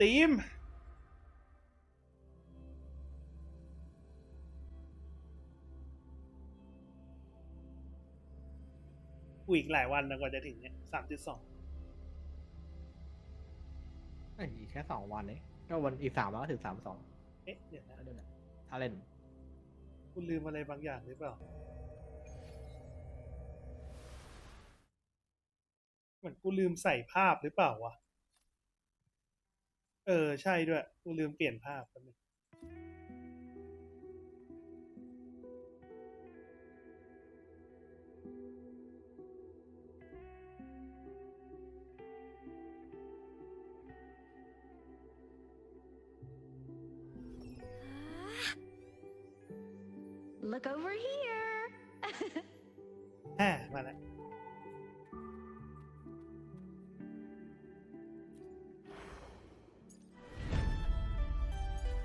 ทีมอีกหลายวันนะกว่าจะถึงเนี่ย3.2อีกแค่2 วันนี้ก็วันอีก3 วันก็ถึง32เอ๊ะเดี๋ยวนะถ้าเล่นคุณลืมอะไรบางอย่างหรือเปล่าเหมือนกูลืมใส่ภาพหรือเปล่าวะใช่ด้วยกูลืมเปลี่ยนภาพกันนึงLook over here มาแล้ว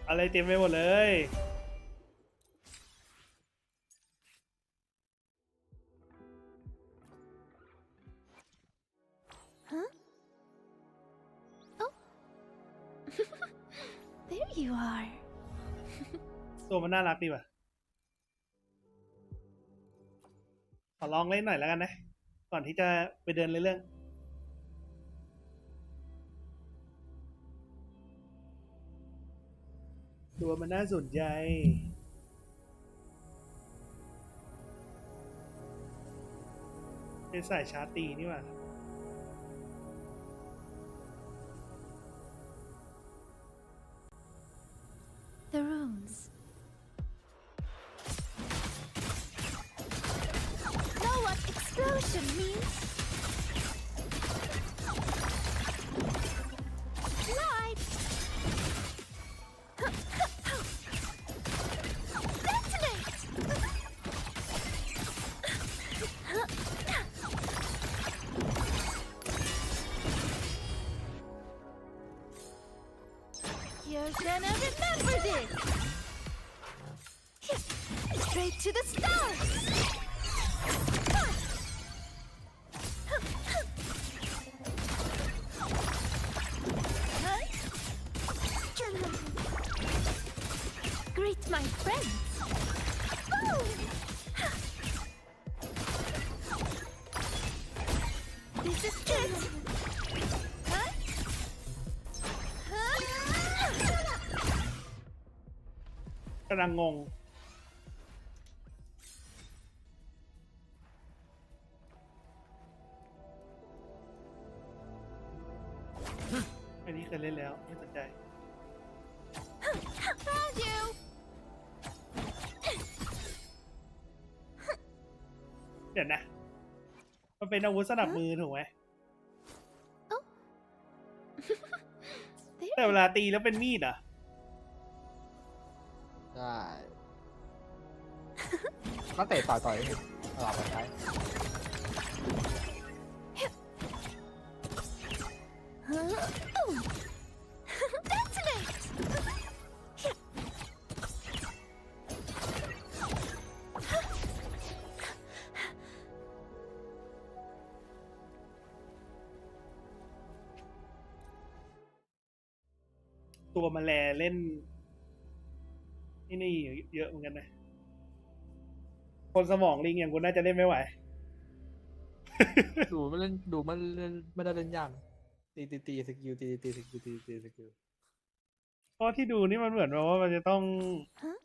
อะไรเต็มไปหมดเลย Huh? Oh There you are ตัวมันน่ารักดีว่ะขอลองเล่นหน่อยแล้วกันนะก่อนที่จะไปเดินเรื่องตัวมันน่าสนใจเป็นสายชาร์ตีนี่ว่ะThe runes Know what explosion means? Light! Detonate! You're gonna remember this! Straight to the stars! Greet my friends! Boom! This is it! Huh? กำลังงงอันนี้เคยเล่นแล้วไม่สนใจ Found you! เดี๋ยวนะมันเป็นอาวุธสนับมือถูกไหม Oh แต่เวลาตีแล้วเป็นมีดอ่ะ ได้ก็เตะต่อยนี่ตลอดไปใช้ Boom! Detonate! ตัวมาแลเล่นนี่เยอะเหมือนกันนะคนสมองลิงอย่างกูน่าจะเล่นไม่ไหว ดูมันเล่นไม่ได้เล่นยากตีสกิลตีสกิลตีสกิล เพราะที่ดูนี่มันเหมือนว่ามันจะต้อง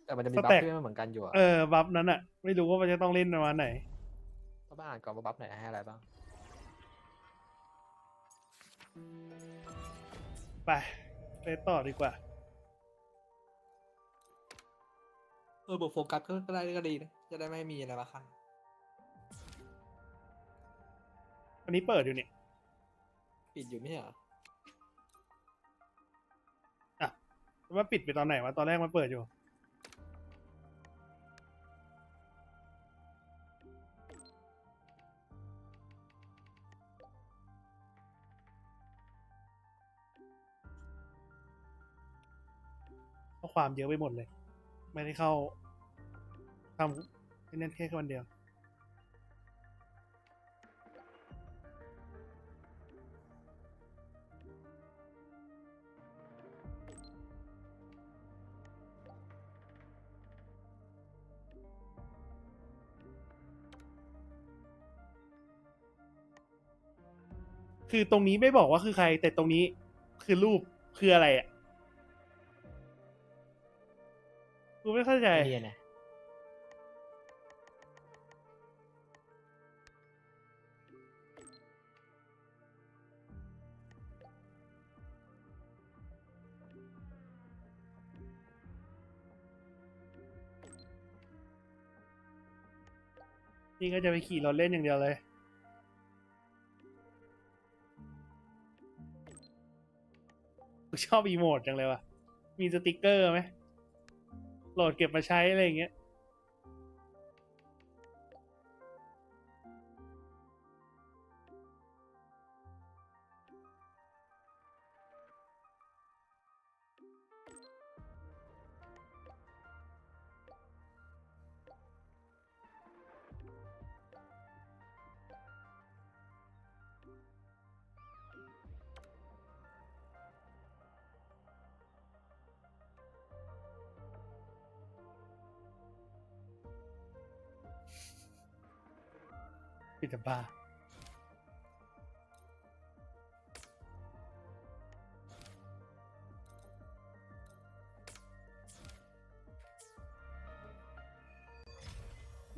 แต่มันจะมี ส บัฟ แต็ก ที่ไม่เหมือนกันอยู่อะ บัฟนั้นอะไม่รู้ว่ามันจะต้องเล่นประมาณไหน ต้องไปอ่านก่อนว่าบัฟไหนให้อะไรบ้าง ไปต่อดีกว่า บวกโฟกัสก็ได้ก็ดีนะจะได้ไม่มีอะไรมาขั้น อันนี้เปิดอยู่เนี่ย ปิดอยู่ไม่ใช่เหรอ ว่าปิดไปตอนไหนวะตอนแรกมันเปิดอยู่ข้อความเยอะไปหมดเลย ไม่ได้เข้าทำเล่นแค่วันเดียว คือตรงนี้ไม่บอกว่าคือใคร แต่ตรงนี้คือรูปคืออะไรอ่ะกูไม่เข้าใจ เรียนนะ นี่ก็จะไปขี่รถเล่นอย่างเดียวเลยชอบอีโมดจังเลยว่ะมีสติกเกอร์ไหมโหลดเก็บมาใช้อะไรอย่างเงี้ยปิดบ้า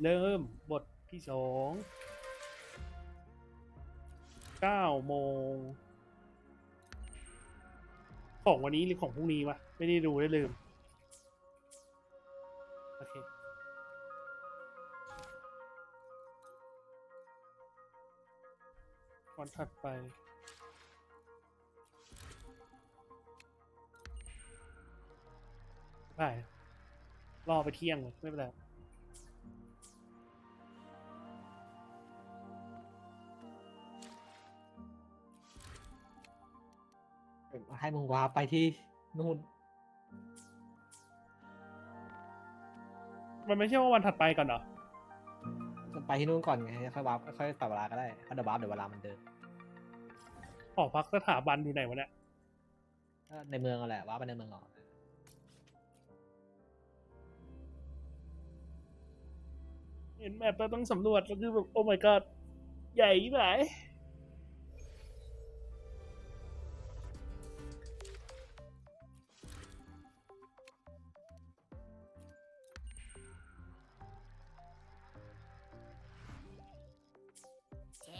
เริ่มบทที่9 โมงของวันนี้หรือของพรุ่งนี้วะไม่ได้ดูได้ลืมโอเควันถัดไปได้รอไปเที่ยงเลยไม่เป็นไรให้มึงวาร์ปไปที่นู่น มันไม่ใช่ว่าวันถัดไปก่อนเหรอ ไปที่นู่นก่อนไงค่อยวาร์ปค่อยปรับเวลาก็ได้ถ้าเดี๋ยววาร์ปเดี๋ยวเวลามันเดิน หอพักสถาบันอยู่ไหนวะเนี่ย ก็ในเมืองนั่นแหละวาร์ปไปในเมืองก่อน เห็นแมปแล้วต้องสำรวจแล้วคือแบบโอ้ my god ใหญ่ไหน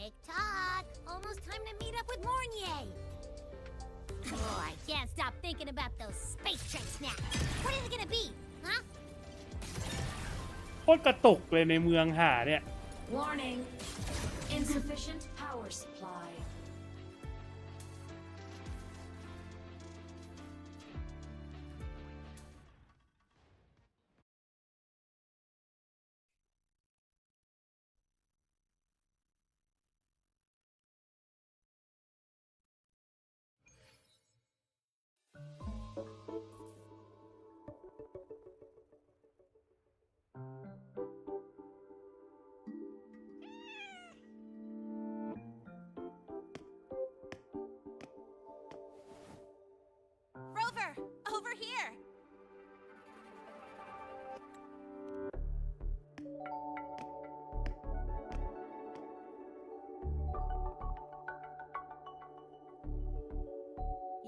Tick-tock! Almost time to meet up with Mornier! Oh, I can't stop thinking about those space trips now. What is it gonna be, huh? โคตรกระตุกเลยในเมืองหาเนี่ย Warning. Insufficient power supply. Rover, over here!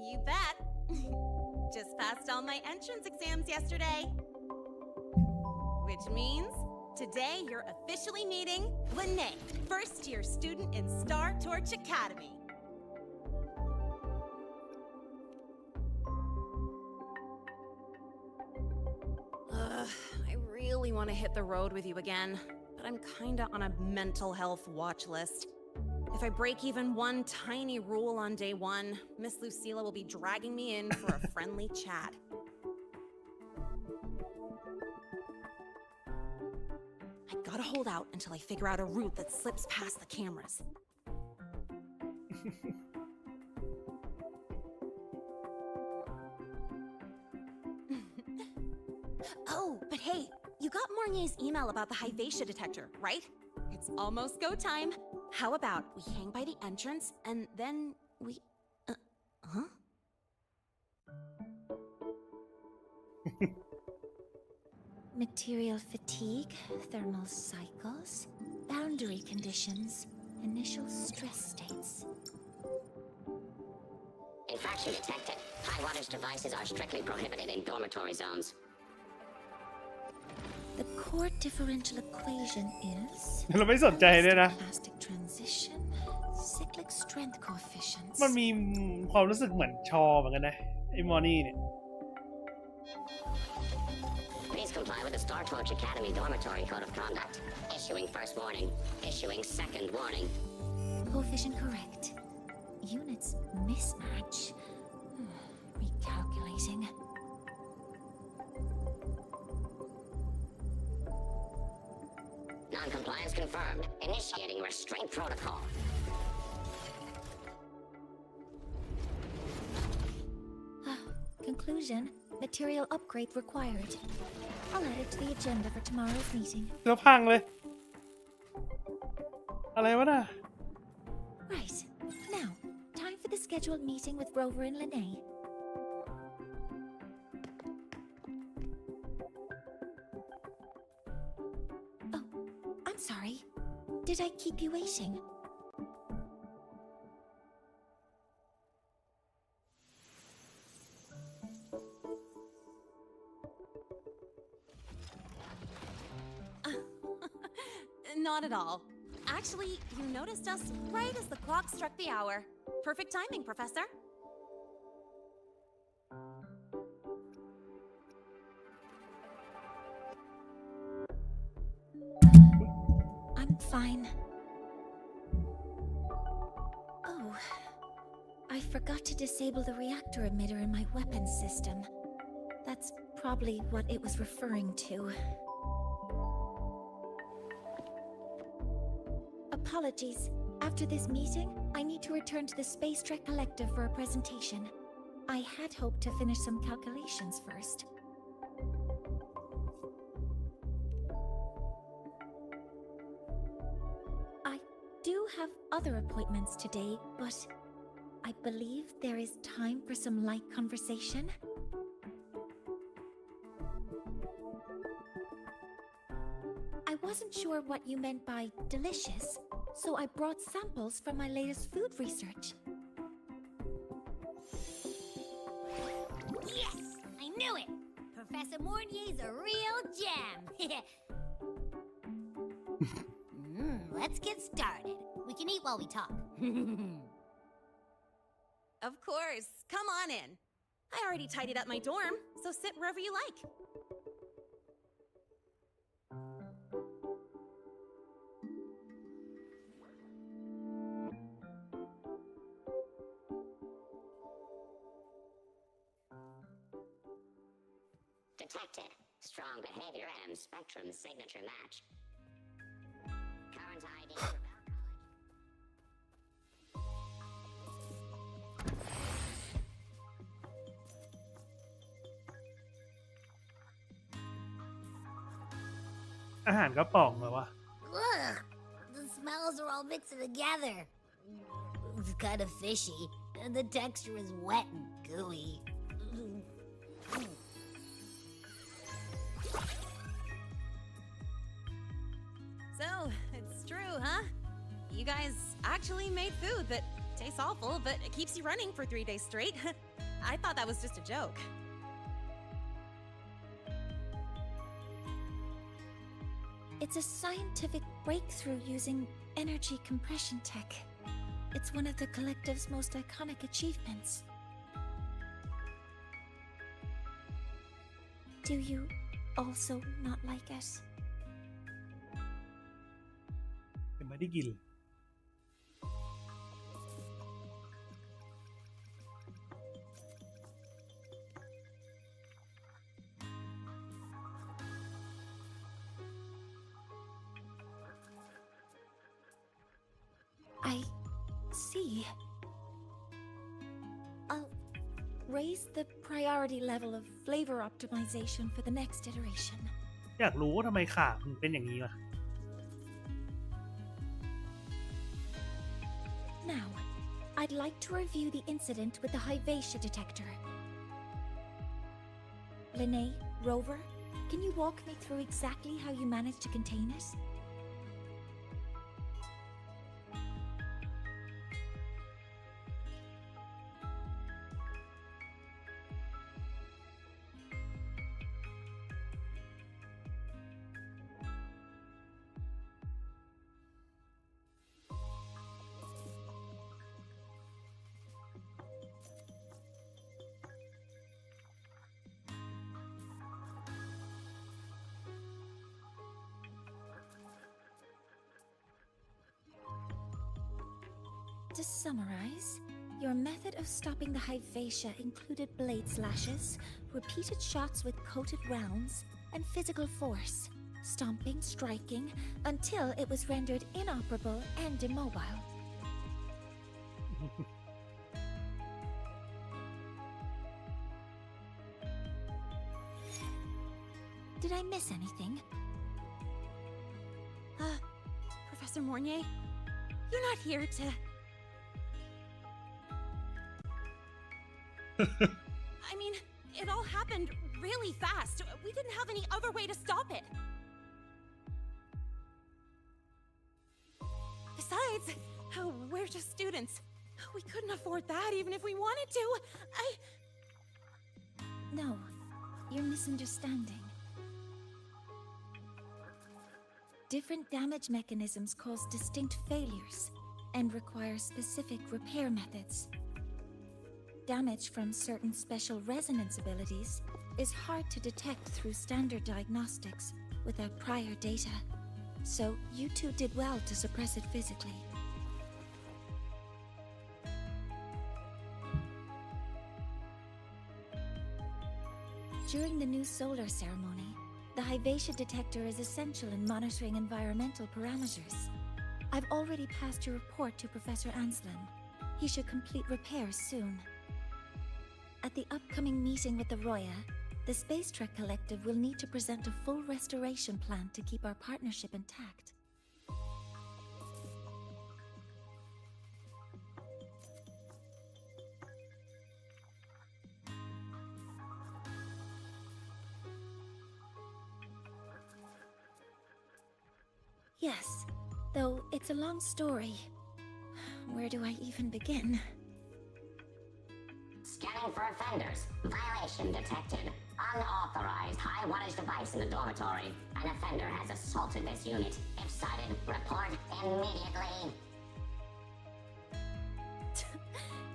You bet. Just passed all my entrance exams yesterday. Which means today you're officially meeting Lene, first-year student in Star Torch Academy. I really want to hit the road with you again, but I'm kinda on a mental health watch list. If I break even one tiny rule on day one, Miss Lucila will be dragging me in for a friendly chat. I gotta hold out until I figure out a route that slips past the cameras. Oh, but hey, you got Mornier's email about the Hyvatia detector, right? It's almost go time. How about we hang by the entrance and then we... huh? Material fatigue, thermal cycles, boundary conditions, initial stress states. Extraction detected. High wattage devices are strictly prohibited in dormitory zones. The core differential equation is เราไม่สนใจด้วยนะ plastic transition, cyclic strength coefficients. มันมีความรู้สึกเหมือนชอเหมือนกันนะไอ้มอนี่เนี่ย Please comply with the Star Torch Academy Dormitory Code of Conduct. Issuing first warning. Issuing second warning. Coefficient correct. Units mismatch. Recalculating. Non-compliance confirmed. Initiating restraint protocol. Conclusion. Material upgrade required. I'll add it to the agenda for tomorrow's meeting. แล้วพังเลย อะไรวะน่ะ Right. Now, time for the scheduled meeting with Rover and Lene. Oh, I'm sorry. Did I keep you waiting? Not at all. Actually, you noticed us right as the clock struck the hour. Perfect timing, Professor. I'm fine. Oh, I forgot to disable the reactor emitter in my weapons system. That's probably what it was referring to. Apologies. After this meeting, I need to return to the Space Trek Collective for a presentation. I had hoped to finish some calculations first. I do have other appointments today, but I believe there is time for some light conversation. I wasn't sure what you meant by delicious, so I brought samples from my latest food research. Yes! I knew it! Professor Mornier's a real gem! Let's get started. We can eat while we talk. Of course. Come on in. I already tidied up my dorm, so sit wherever you like. Detected. Strong behavior and spectrum signature match. Current ID for Bell College. อาหารกระป๋องเหรอวะ Ugh! The smells are all mixed together. It's kind of fishy, and the texture is wet and gooey. So, it's true, huh? You guys actually made food that tastes awful, but it keeps you running for 3 days straight. I thought that was just a joke. It's a scientific breakthrough using energy compression tech. It's one of the collective's most iconic achievements. Do you also not like it? ยังไม่ได้กิน I see. I'll raise the priority level of flavor optimization for the next iteration. อยากรู้ว่าทำไมขาถึงเป็นอย่างนี้ล่ะ Now, I'd like to review the incident with the Hyvatia detector. Lene, Rover, can you walk me through exactly how you managed to contain it? To summarize, your method of stopping the Hyvatia included blade slashes, repeated shots with coated rounds, and physical force, stomping, striking, until it was rendered inoperable and immobile. Did I miss anything? Professor Mornier, you're not here to... I mean, it all happened really fast. We didn't have any other way to stop it. Besides, we're just students. We couldn't afford that even if we wanted to. No, you're misunderstanding. Different damage mechanisms cause distinct failures and require specific repair methods. Damage from certain special resonance abilities is hard to detect through standard diagnostics without prior data, so you two did well to suppress it physically. During the new solar ceremony, the Hyvatia detector is essential in monitoring environmental parameters. I've already passed your report to Professor Anslin. He should complete repairs soon. At the upcoming meeting with the Roya, the Space Trek Collective will need to present a full restoration plan to keep our partnership intact. Yes, though it's a long story. Where do I even begin? Scanning for offenders. Violation detected. Unauthorized high wattage device in the dormitory. An offender has assaulted this unit. If sighted, report immediately.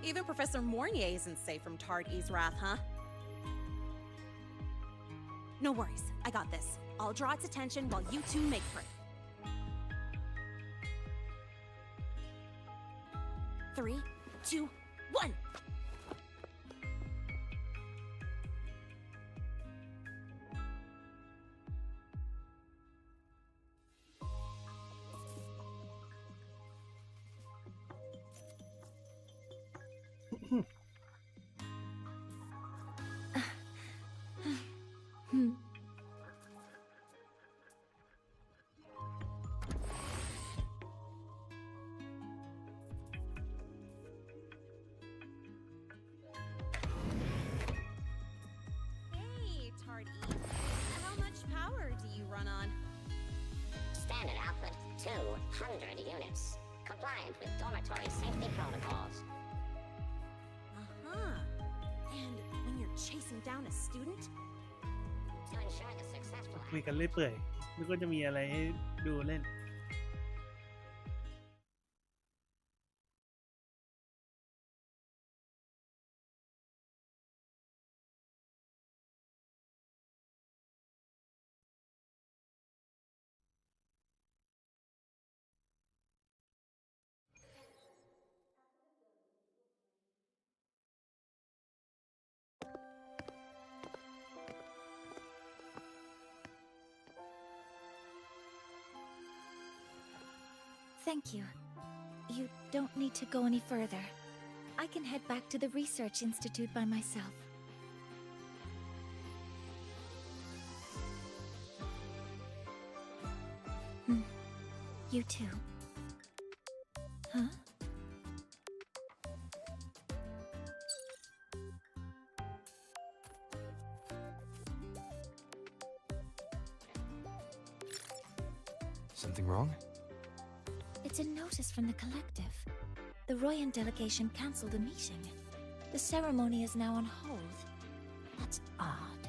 Even Professor Mornier isn't safe from Tard-E's wrath, huh? No worries, I got this. I'll draw its attention while you two make for it. 3, 2, 1! Hey, Tard-E. How much power do you run on? Standard output 200 units. Compliant with dormitory safety protocols. Uh-huh. And when you're chasing down a student? To ensure the successful คุยกันเรื่อยเปื่อยนึกว่าจะมีอะไรให้ดูเล่น Thank you. You don't need to go any further. I can head back to the Research Institute by myself. You too. Huh? Something wrong? It's a notice from the collective. The Royan delegation cancelled a meeting. The ceremony is now on hold. That's odd.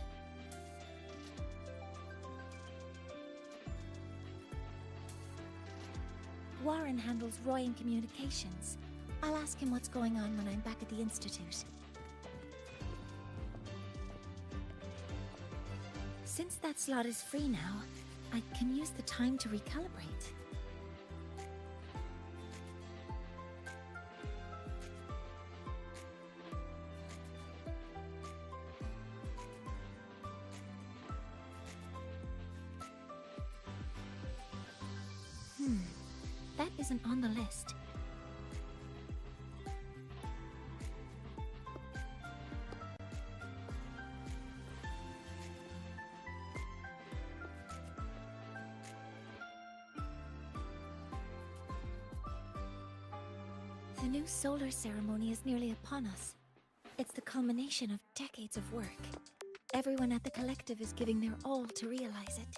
Warren handles Royan communications. I'll ask him what's going on when I'm back at the Institute. Since that slot is free now, I can use the time to recalibrate. That isn't on the list. The new solar ceremony is nearly upon us. It's the culmination of decades of work. Everyone at the collective is giving their all to realize it.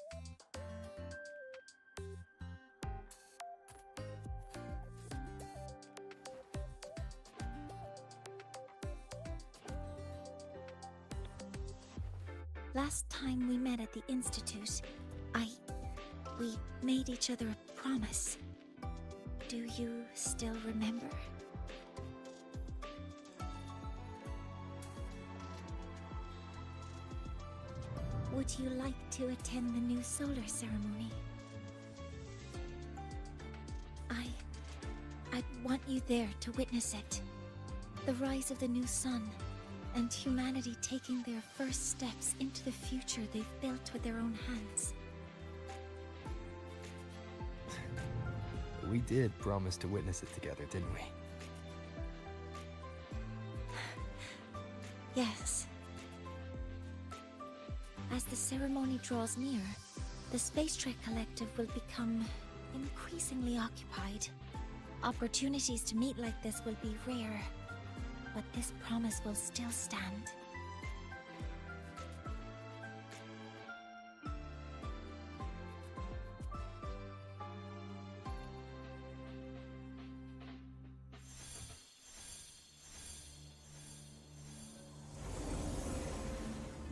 Last time we met at the Institute, we made each other a promise. Do you still remember? Would you like to attend the new solar ceremony? I'd want you there to witness it. The rise of the new sun, and humanity taking their first steps into the future they've built with their own hands. We did promise to witness it together, didn't we? Yes. As the ceremony draws near, the Space Trek Collective will become increasingly occupied. Opportunities to meet like this will be rare, but this promise will still stand.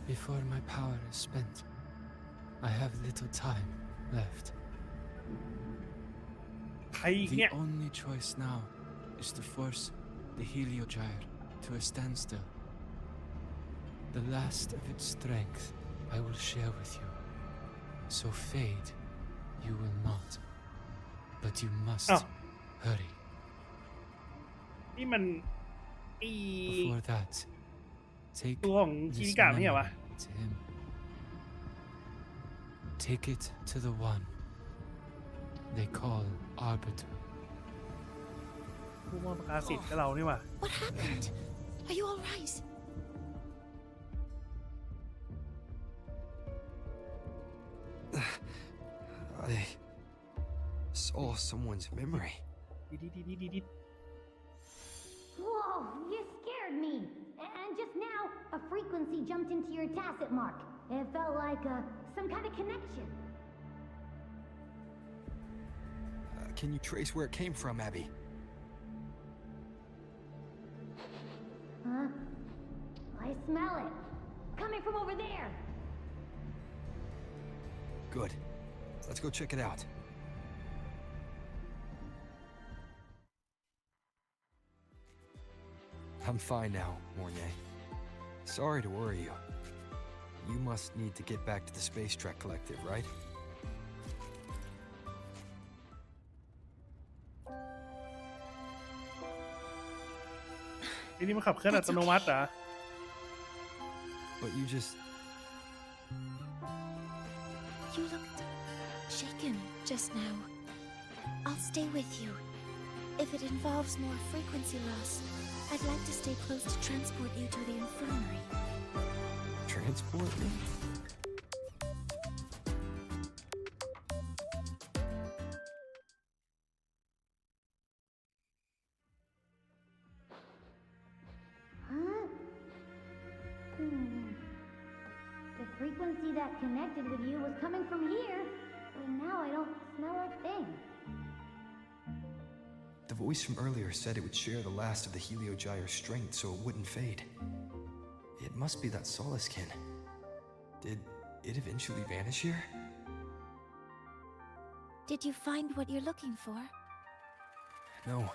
Before my power is spent, I have little time left. ใครอีกเนี่ย The only choice now is to force the Heliogyre to a standstill. The last of its strength I will share with you. So fade, you will not. But you must hurry. นี่มันไอ Before that, take ตัวของชิ this นิกะไม่ใช่เหรอวะ memory to him. Take it to the one they call Arbiter. ผู้มอบประกาศสิทธิ์กับเรานี่หว่า What happened? Are you all right? I saw someone's memory. ดิด Whoa, you scared me. And just now, a frequency jumped into your tacit mark. It felt like some kind of connection. Can you trace where it came from, Abby? Huh? I smell it. Coming from over there. Good. Let's go check it out. I'm fine now, Mornier. Sorry to worry you. You must need to get back to the Space Trek Collective, right? นี่มันขับเคลื่อนอัตโนมัติเหรอ But you just... You looked shaken just now. I'll stay with you. If it involves more frequency loss, I'd like to stay close to transport you to the infirmary. transport me? Huh? The frequency that connected with you was coming from here, but now I don't smell a thing. The voice from earlier said it would share the last of the Heliogyre's strength so it wouldn't fade. It must be that Solace kin. Did it eventually vanish here? Did you find what you're looking for? No.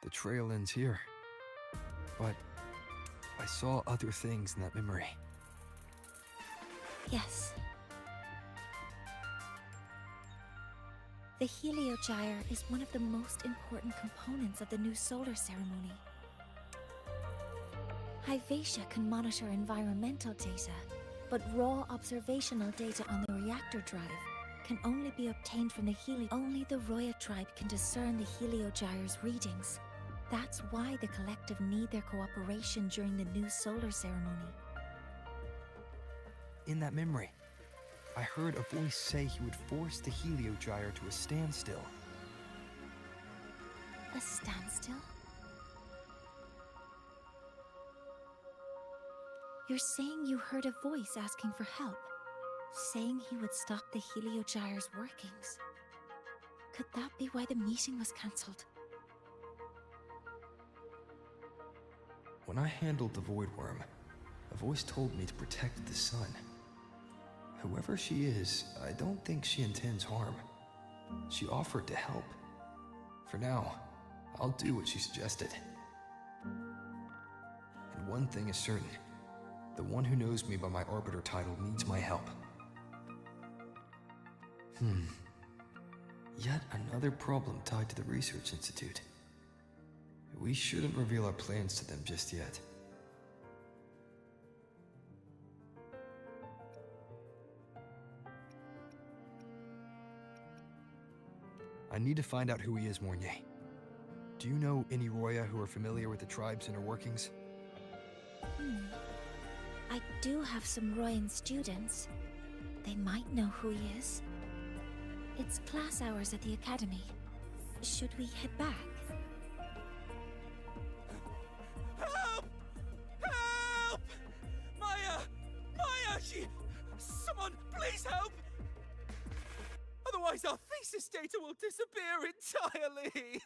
The trail ends here. But I saw other things in that memory. Yes. The Heliogyre is one of the most important components of the new solar ceremony. Hyvatia can monitor environmental data, but raw observational data on the reactor drive can only be obtained from the Only the Roya tribe can discern the Heliogyre's readings. That's why the collective need their cooperation during the new solar ceremony. In that memory, I heard a voice say he would force the Heliogyre to a standstill. A standstill? You're saying you heard a voice asking for help, saying he would stop the Heliogyre's workings. Could that be why the meeting was cancelled? When I handled the Void Worm, a voice told me to protect the sun. Whoever she is, I don't think she intends harm. She offered to help. For now, I'll do what she suggested. And one thing is certain. The one who knows me by my Arbiter title needs my help. Yet another problem tied to the Research Institute. We shouldn't reveal our plans to them just yet. I need to find out who he is, Mornier. Do you know any Roya who are familiar with the tribe's inner workings? I do have some Royan students. They might know who he is. It's class hours at the academy. Should we head back? Help! Help! Maya! Maya! Someone, please help! Otherwise our thesis data will disappear entirely!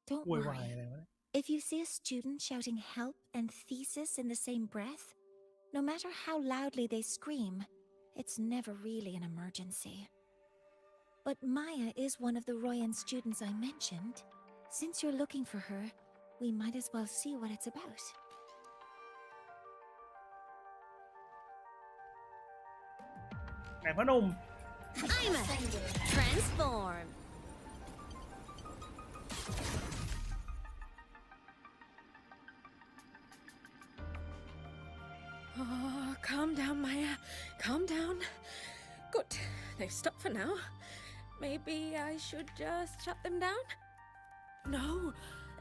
Don't โวยวาย worry. อะไรวะเนี่ย If you see a student shouting help and thesis in the same breath, no matter how loudly they scream, it's never really an emergency. But Maya is one of the Royan students I mentioned. Since you're looking for her, we might as well see what it's about. ไหนพ่อหนุ่ม I'm a transform. Oh, calm down, Maya. Calm down. Good. They've stopped for now. Maybe I should just shut them down? No.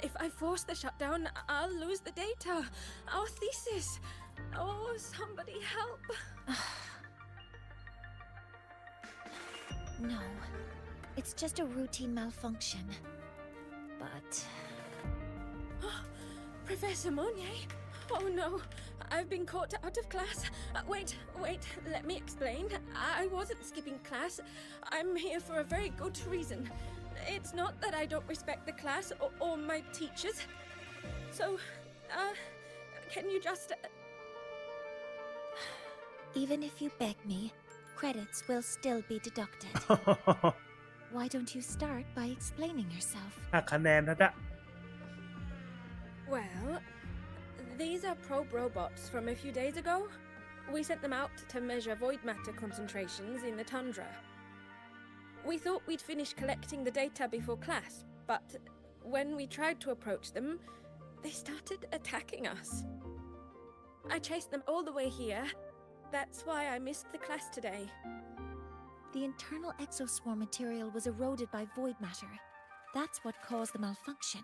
If I force the shutdown, I'll lose the data. Our thesis. Oh, somebody help. No, it's just a routine malfunction. But... Professor Monnier? Oh no, I've been caught out of class. Wait, let me explain. I wasn't skipping class. I'm here for a very good reason. It's not that I don't respect the class or my teachers. So, can you just... Even if you beg me, credits will still be deducted. Why don't you start by explaining yourself? หักคะแนนนะจ๊ะ Well, these are probe robots from a few days ago. We sent them out to measure void matter concentrations in the tundra. We thought we'd finish collecting the data before class, but when we tried to approach them, they started attacking us. I chased them all the way here. That's why I missed the class today. The internal exoswarm material was eroded by void matter. That's what caused the malfunction.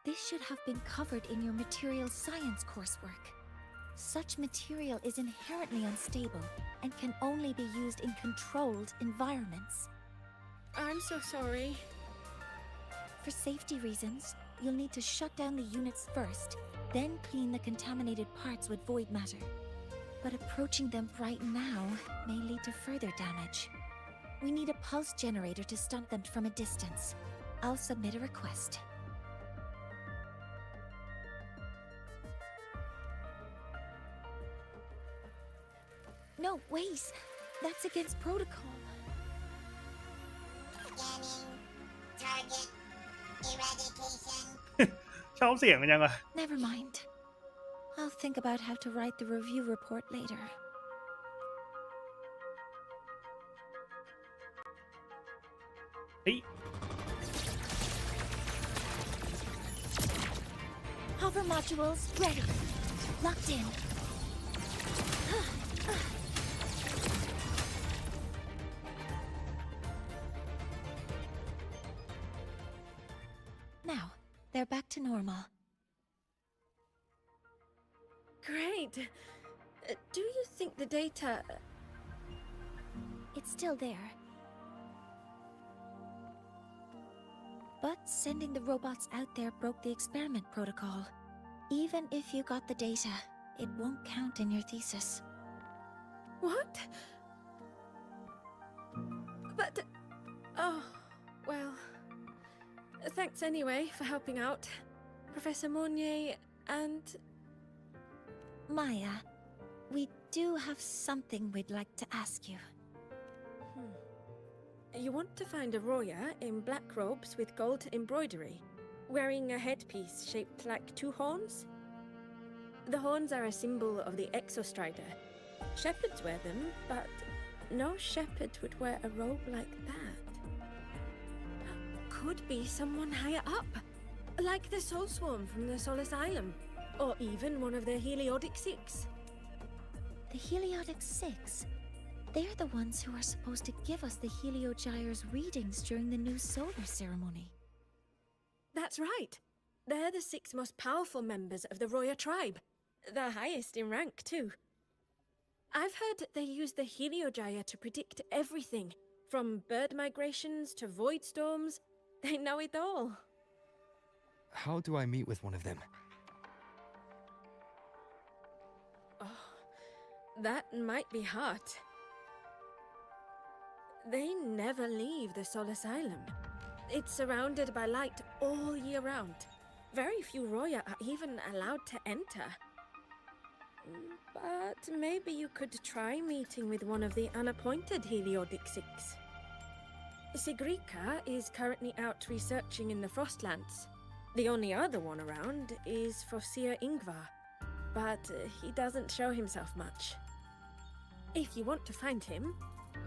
This should have been covered in your material science coursework. Such material is inherently unstable and can only be used in controlled environments. I'm so sorry. For safety reasons, you'll need to shut down the units first, then clean the contaminated parts with void matter. But approaching them right now may lead to further damage. We need a pulse generator to stun them from a distance. I'll submit a request. No, wait. That's against protocol. Scanning. Target. Eradication. ชอบเสียงมันยังวะ Never mind. I'll think about how to write the review report later. Hey. Hover modules ready. Locked in. they're back to normal. Great. Do you think the data... It's still there. But sending the robots out there broke the experiment protocol. Even if you got the data, it won't count in your thesis. What? But... Oh, well... Thanks anyway for helping out, Professor Monnier and... Maya, we do have something we'd like to ask you. You want to find a Roya in black robes with gold embroidery, wearing a headpiece shaped like two horns? The horns are a symbol of the Exostrider. Shepherds wear them, but no shepherd would wear a robe like that. Could be someone higher up, like the Soul Swarm from the Soul Asylum, or even one of the Heliodic Six. The Heliodic Six? They're the ones who are supposed to give us the Heliogyre's readings during the new solar ceremony. That's right. They're the 6 most powerful members of the Roya tribe. The highest in rank, too. I've heard they use the Heliogyre to predict everything, from bird migrations to void storms. They know it all. How do I meet with one of them? Oh, that might be hard. They never leave the Soul Asylum. It's surrounded by light all year round. Very few Roya are even allowed to enter. But maybe you could try meeting with one of the unappointed Heliodic Six. Sigrika is currently out researching in the Frostlands. The only other one around is Fosir Ingvar, but he doesn't show himself much. If you want to find him,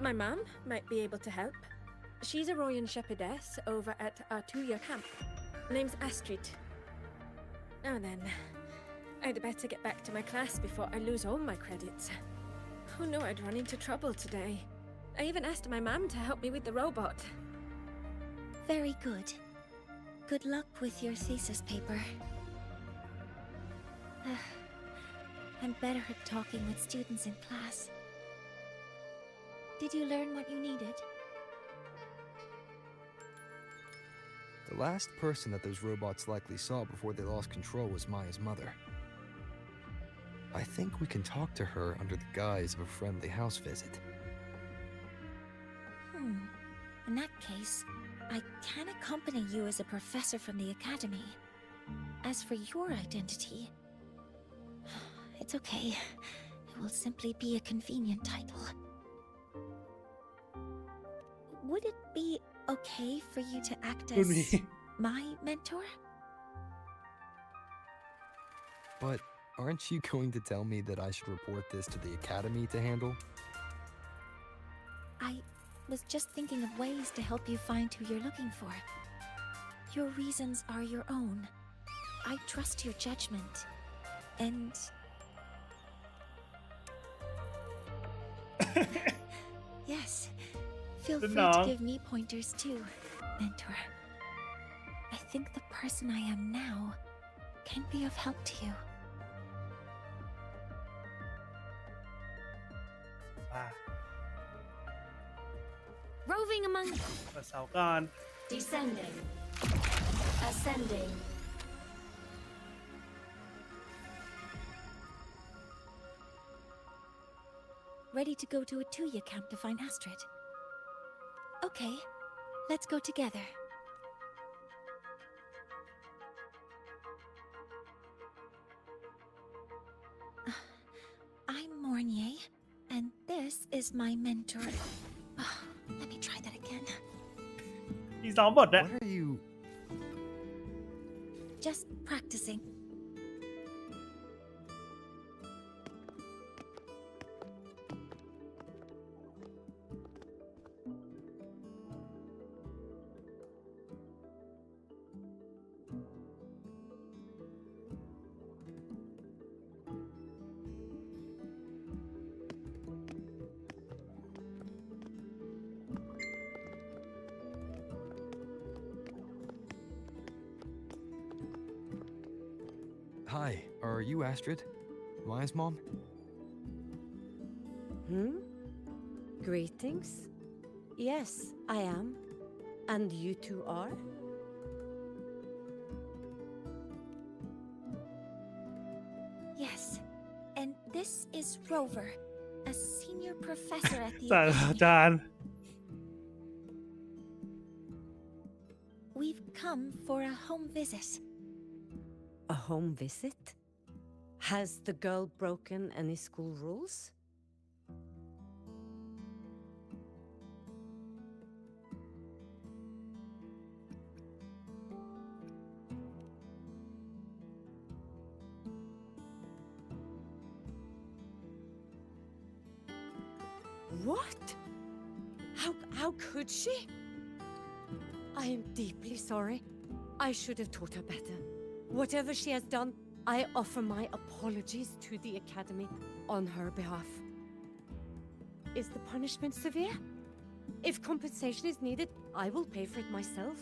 my mum might be able to help. She's a Royan shepherdess over at Artuya camp. Name's Astrid. Now then, I'd better get back to my class before I lose all my credits. Who knew I'd run into trouble today? I even asked my mum to help me with the robot. Very good. Good luck with your thesis paper. I'm better at talking with students in class. Did you learn what you needed? The last person that those robots likely saw before they lost control was Maya's mother. I think we can talk to her under the guise of a friendly house visit. In that case, I can accompany you as a professor from the academy. As for your identity, it's okay. It will simply be a convenient title. Would it be okay for you to act as my mentor? But aren't you going to tell me that I should report this to the academy to handle? I was just thinking of ways to help you find who you're looking for. Your reasons are your own. I trust your judgment. And... yes, feel free to give me pointers too, mentor. I think the person I am now can be of help to you. Roving among... เปิดเสาก่อน Descending. Ascending. Ready to go to a Tuya camp to find Astrid? Okay, let's go together. I'm Mornier, and this is my mentor. Let me try that again. มีซ้อมบทด้วย What are you... Just practicing. Hi, are you Astrid? Maya's mom? Greetings. Yes, I am. And you two are? Yes. And this is Rover, a senior professor at the ศาสตรา academy. จารย์ We've come for a home visit. A home visit? Has the girl broken any school rules? What? How could she? I am deeply sorry. I should have taught her better. Whatever she has done, I offer my apologies to the Academy on her behalf. Is the punishment severe? If compensation is needed, I will pay for it myself.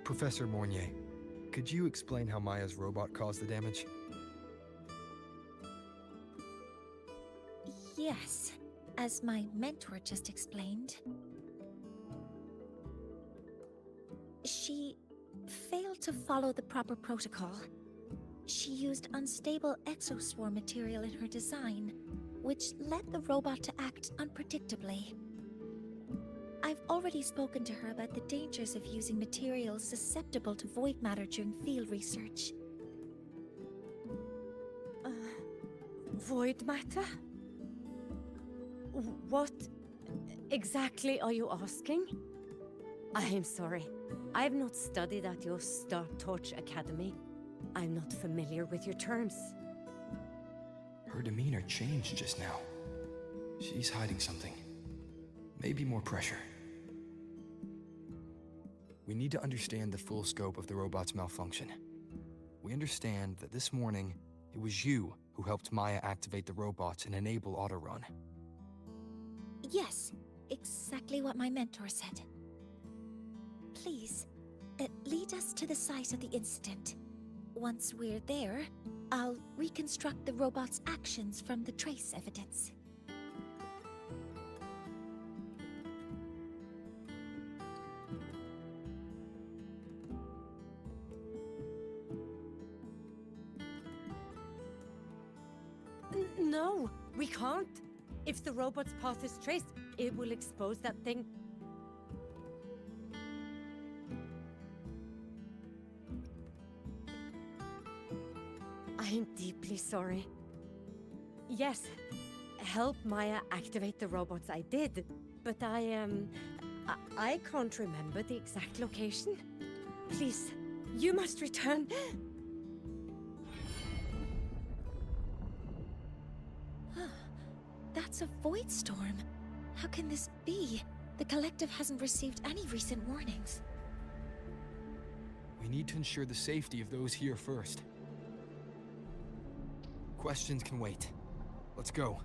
Professor Mornier, could you explain how Maya's robot caused the damage? Yes, as my mentor just explained. She failed to follow the proper protocol. She used unstable exoswarm material in her design, which led the robot to act unpredictably. I've already spoken to her about the dangers of using materials susceptible to void matter during field research. Void matter? What exactly are you asking? I am sorry. I have not studied at your Star Torch Academy. I'm not familiar with your terms. Her demeanor changed just now. She's hiding something. Maybe more pressure. We need to understand the full scope of the robot's malfunction. We understand that this morning, it was you who helped Maya activate the robots and enable autorun. Yes, exactly what my mentor said. Please, lead us to the site of the incident. Once we're there, I'll reconstruct the robot's actions from the trace evidence. No, we can't. If the robot's path is traced, it will expose that thing. I am deeply sorry. Yes, help Maya activate the robots I did, but I can't remember the exact location. Please, you must return. That's a void storm. How can this be? The collective hasn't received any recent warnings. We need to ensure the safety of those here first. Questions can wait. Let's go.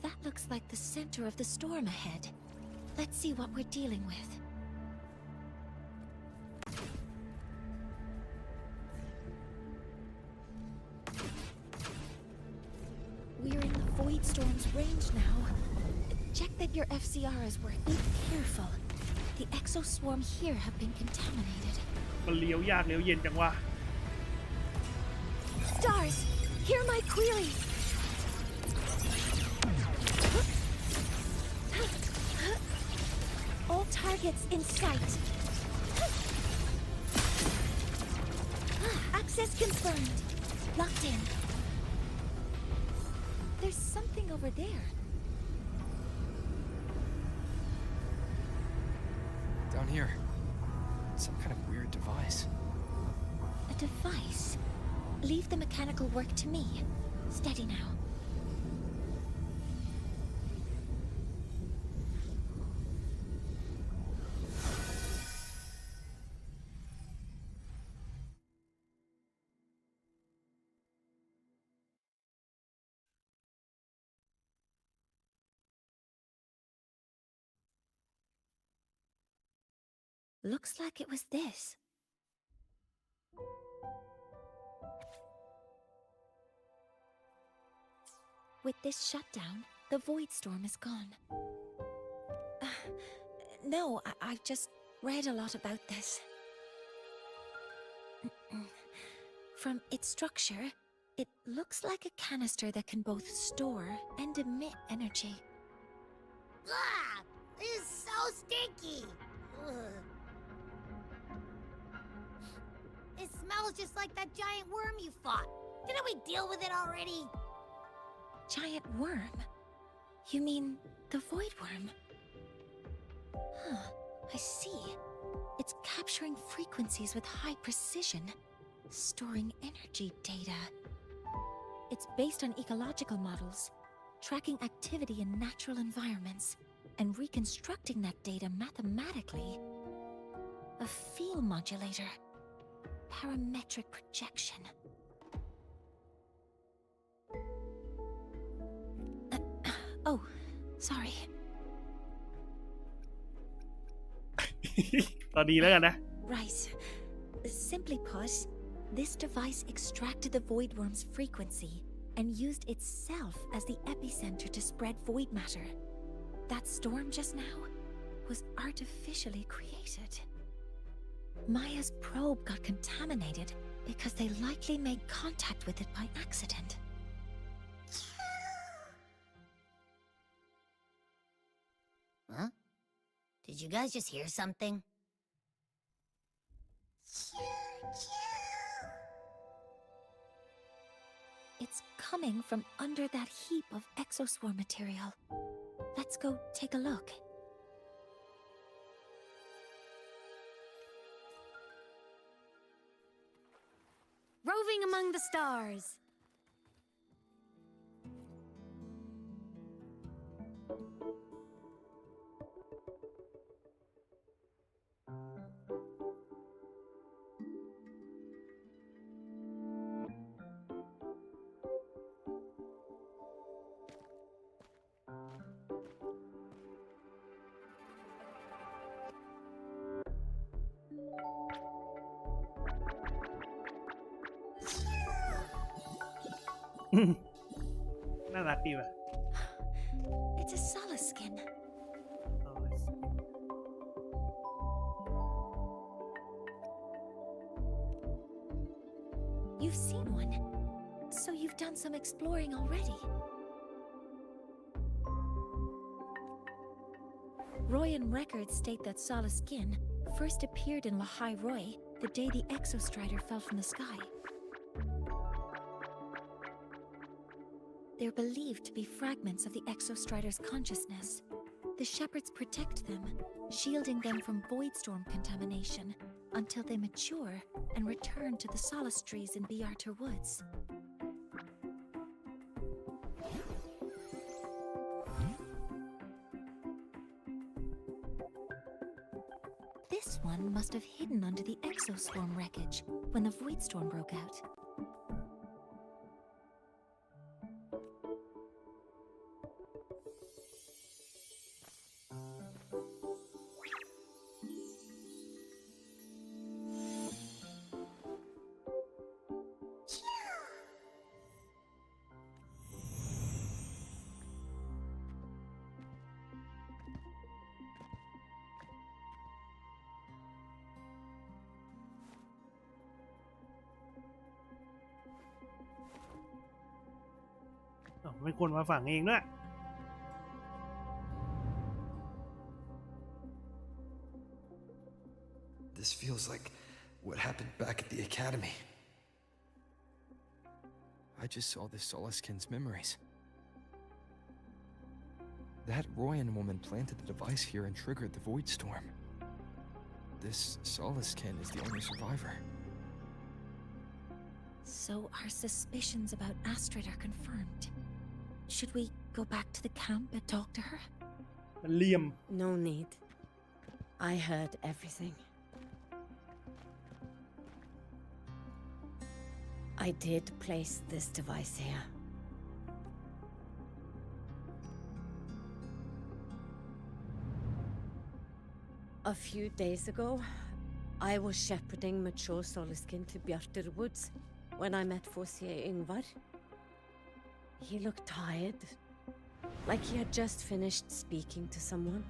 That looks like the center of the storm ahead. Let's see what we're dealing with. We're in the void storm's range now. Check that your FCR is working. Be careful. The exoswarm here have been contaminated. มันเลี้ยวยากเลี้ยวเย็นจังวะ Stars, hear my query. All targets in sight. Access confirmed. Locked in. There's something over there. Down here. Some kind of weird device. A device? Leave the mechanical work to me. Steady now. Looks like it was this. With this shutdown, the void storm is gone. No, I've just read a lot about this. From its structure, it looks like a canister that can both store and emit energy. Ah! This is so stinky! Ugh. It smells just like that giant worm you fought. Didn't we deal with it already? Giant worm? You mean the void worm? Huh, I see. It's capturing frequencies with high precision, storing energy data. It's based on ecological models, tracking activity in natural environments, and reconstructing that data mathematically. A field modulator. Parametric projection. Oh, sorry. ตอนนี้แล้วกันนะ Right. Simply put, this device extracted the void worm's frequency and used itself as the epicenter to spread void matter. That storm just now was artificially created. Maya's probe got contaminated because they likely made contact with it by accident. Huh? Did you guys just hear something? It's coming from under that heap of exoswarm material. Let's go take a look. Roving among the stars.น่ารักดีว่ะ It's a Solace skin. You've seen one, so you've done some exploring already. Royan records state that Solace skin first appeared in Lahai Roy the day the Exostrider fell from the sky. They're believed to be fragments of the Exostrider's consciousness. The shepherds protect them, shielding them from void storm contamination until they mature and return to the Solace trees in Biarter Woods. This one must have hidden under the exoswarm wreckage when the void storm broke out.ไม่ควรมาฝังเองด้วย This feels like what happened back at the academy. I just saw the Solaskin's memories. That Royan woman planted the device here and triggered the void storm. this Soliskin is the only survivor. So our suspicions about Astrid are confirmed. Should we go back to the camp and talk to her? มันเหลี่ยม No need. I heard everything. I did place this device here. A few days ago, I was shepherding mature Soliskin to Bjartur Woods when I met Forcier Ingvar. He looked tired, like he had just finished speaking to someone.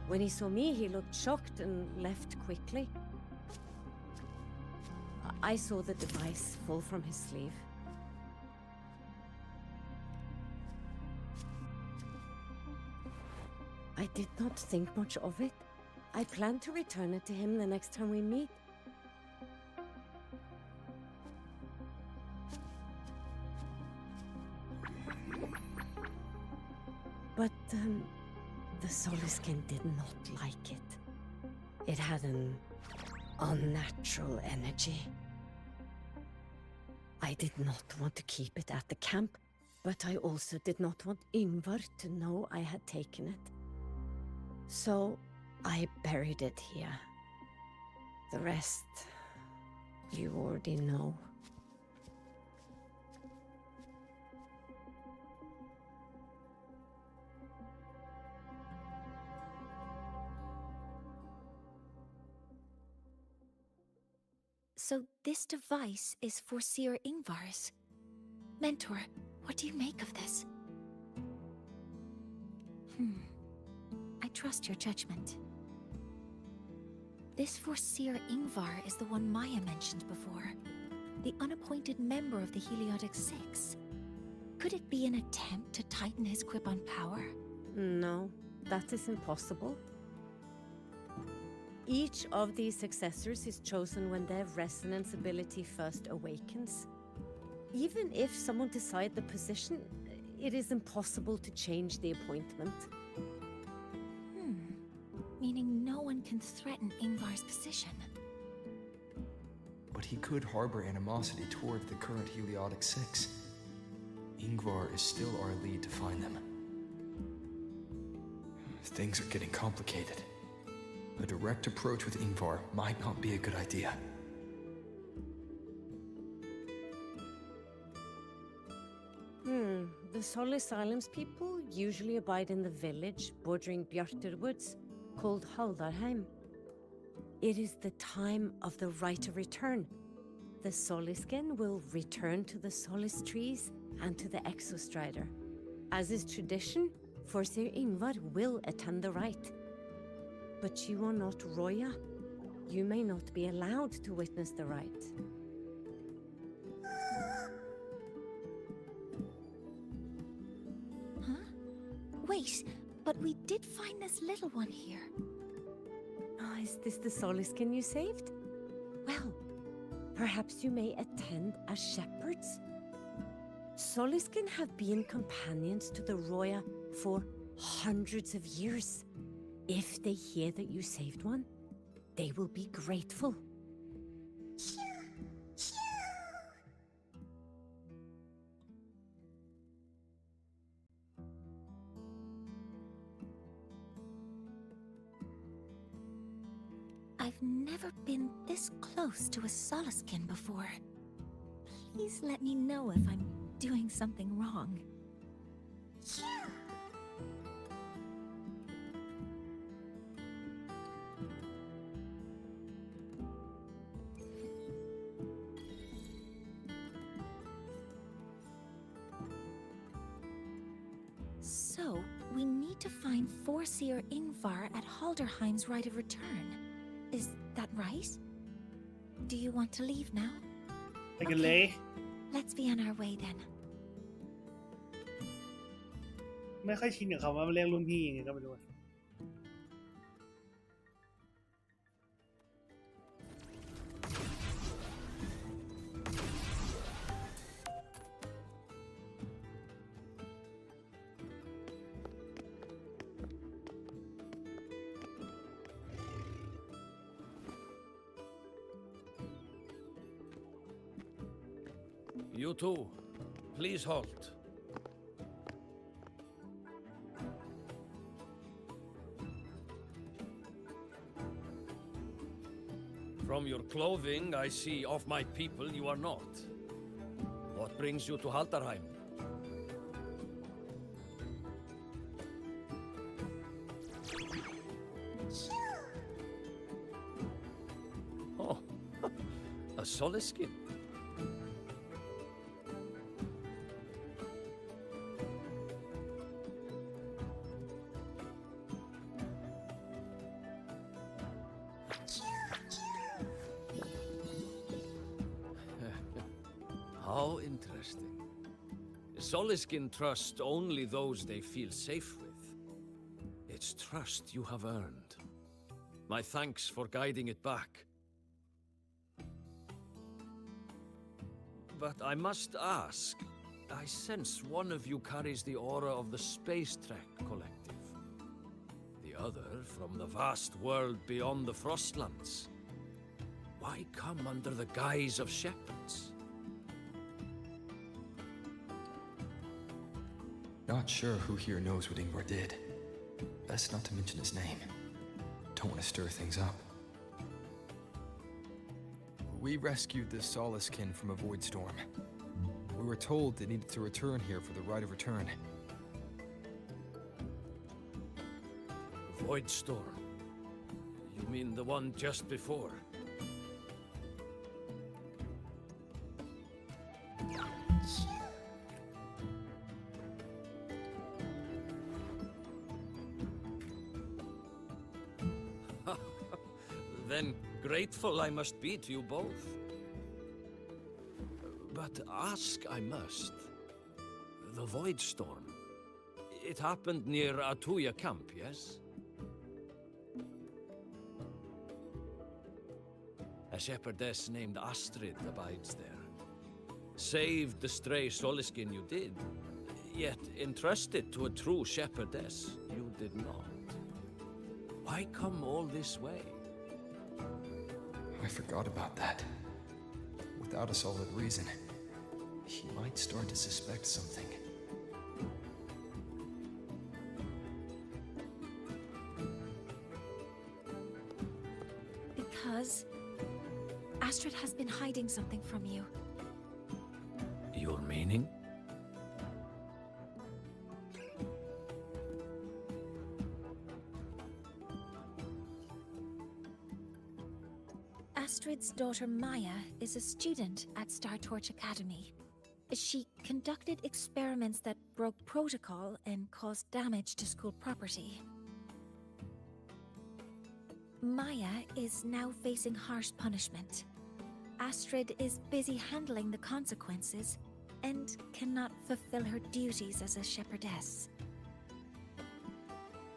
When he saw me, he looked shocked and left quickly. I saw the device fall from his sleeve. I did not think much of it. I plan to return it to him the next time we meet. But, the Soliskin did not like it. It had an unnatural energy. I did not want to keep it at the camp, but I also did not want Ingvar to know I had taken it. So, I buried it here. The rest, you already know. So this device is for Seer Ingvar's. Mentor, what do you make of this? I trust your judgment. This Forseer Ingvar is the one Maya mentioned before. The unappointed member of the Heliotic Six. Could it be an attempt to tighten his grip on power? No, that is impossible. Each of these successors is chosen when their resonance ability first awakens. Even if someone decides the position, it is impossible to change the appointment. Meaning no one can threaten Ingvar's position. But he could harbor animosity toward the current Heliotic Six. Ingvar is still our lead to find them. Things are getting complicated. A direct approach with Ingvar might not be a good idea. The Solis Islands people usually abide in the village bordering Bjartur Woods, called Haldarheim. It is the time of the right of return. The Soliskin will return to the Solis trees and to the Exostrider. As is tradition, Forseer Ingvar will attend the rite. But you are not Roya. You may not be allowed to witness the rite. Huh? Wait, but we did find this little one here. Is this the Soliskin you saved? Well, perhaps you may attend as shepherds. Soliskin have been companions to the Roya for hundreds of years. If they hear that you saved one, they will be grateful. I've never been this close to a Soliskin before. Please let me know if I'm doing something wrong. So, we need to find Forseer Ingvar at Halderheim's rite of return. Is that right? Do you want to leave now? Okay. Let's be on our way then. ไม่ค่อยชินกับคำว่าเรียกรุ่นพี่ยังไงก็ไม่รู้ You too. Please halt. From your clothing, I see of my people you are not. What brings you to Halterheim? Oh, a Soliskin. How interesting. Soliskin trust only those they feel safe with. It's trust you have earned. My thanks for guiding it back. But I must ask, I sense one of you carries the aura of the Space Trek Collective. The other from the vast world beyond the Frostlands. Why come under the guise of shepherds? Not sure who here knows what Ingvar did. Best not to mention his name. Don't want to stir things up. We rescued the Soliskin from a void storm. We were told they needed to return here for the rite of return. Void storm? You mean the one just before? Then grateful I must be to you both. But ask I must. The Void Storm. It happened near Atuya camp, yes? A shepherdess named Astrid abides there. Saved the stray Soliskin you did, yet entrusted to a true shepherdess you did not. Why come all this way? I forgot about that. Without a solid reason, he might start to suspect something. Because Astrid has been hiding something from you. Your meaning? Astrid's daughter Maya is a student at Startorch Academy. She conducted experiments that broke protocol and caused damage to school property. Maya is now facing harsh punishment. Astrid is busy handling the consequences and cannot fulfill her duties as a shepherdess.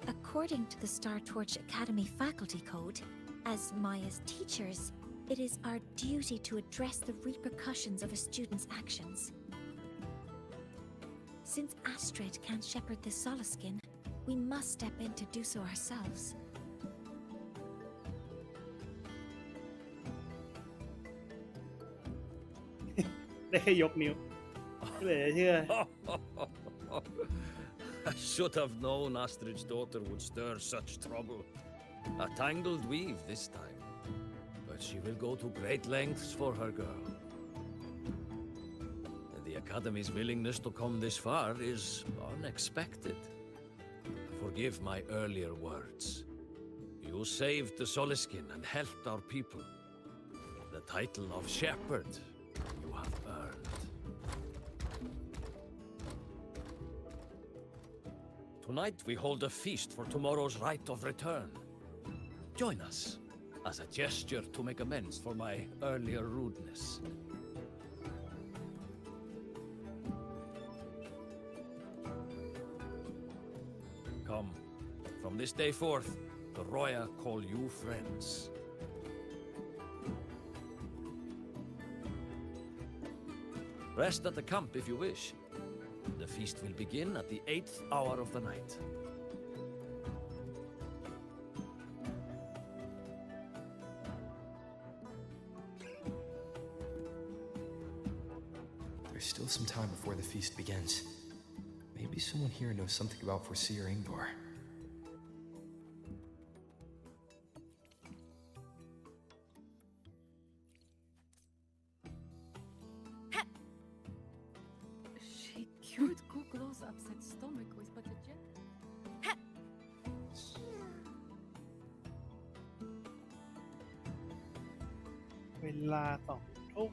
According to the Startorch Academy faculty code, as Maya's teachers, it is our duty to address the repercussions of a student's actions. Since Astrid can't shepherd the Soliskin, we must step in to do so ourselves. ได้แค่ยกนิ้วเหลือเชื่อ I should have known Astrid's daughter would stir such trouble. A tangled weave this time. But she will go to great lengths for her girl. And the Academy's willingness to come this far is unexpected. Forgive my earlier words. You saved the Soliskin and helped our people. The title of shepherd you have earned. Tonight we hold a feast for tomorrow's rite of return. Join us as a gesture to make amends for my earlier rudeness. Come, from this day forth, the Roya call you friends. Rest at the camp if you wish. The feast will begin at the 8th hour of the night. There There's still some time before the feast begins. Maybe someone here knows something about Foreseer Ingvar. She cured Googlo's upset stomach with butter jet. เวลา2 ทุ่ม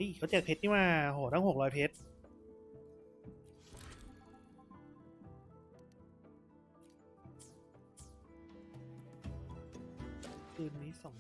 นี่เขาแจกเพชรนี่มาโหทั้ง600เพชรคืนนี้2 ทุ่ม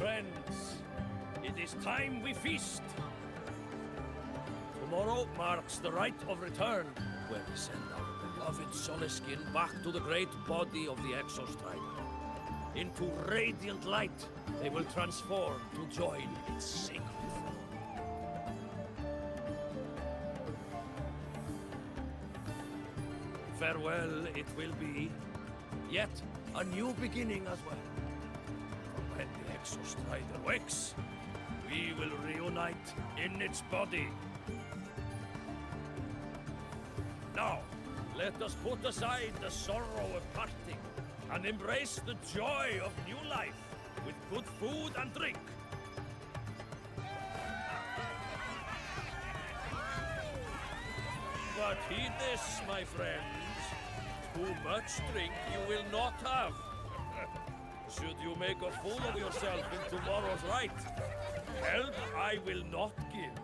Friends, it is time we feast. Tomorrow marks the rite of return, where we send our beloved Soliskin back to the great body of the Exostrider. Into radiant light, they will transform to join its sacred throne. Farewell it will be, yet a new beginning as well. When the Exostrider wakes, we will reunite in its body. Now, let us put aside the sorrow of parting and embrace the joy of new life with good food and drink. But heed this, my friends. Too much drink you will not have. Should you make a fool of yourself in tomorrow's rite, help I will not give.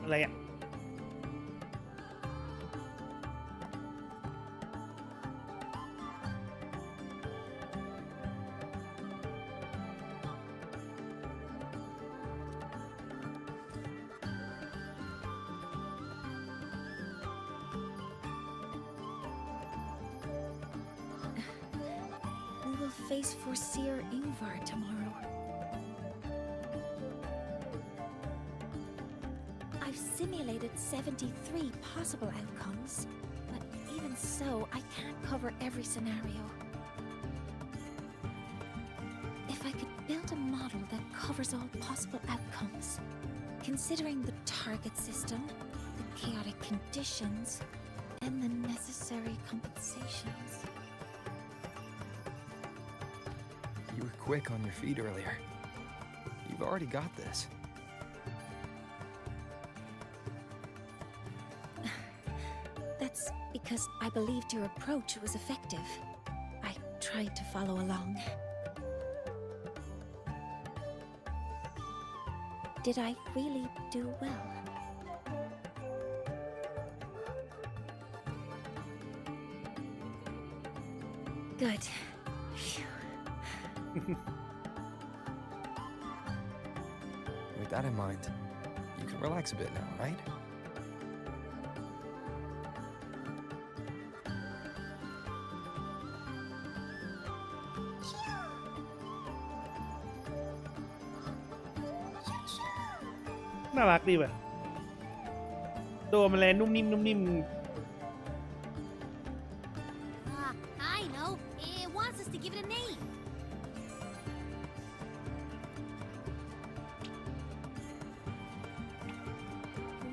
อะไรอ่ะ We will face Foreseer Ingvar tomorrow. I've simulated 73 possible outcomes, but even so, I can't cover every scenario. If I could build a model that covers all possible outcomes, considering the target system, the chaotic conditions, and the necessary compensations. You were quick on your feet earlier. You've already got this. That's because I believed your approach was effective. I tried to follow along. Did I really do well? Good. Phew. With that in mind, you can relax a bit now, right?น่ารักดีว่ะตัวมันแลนุ่มนิ่มนุ่มนิ่ม I know. It wants us to give it a name.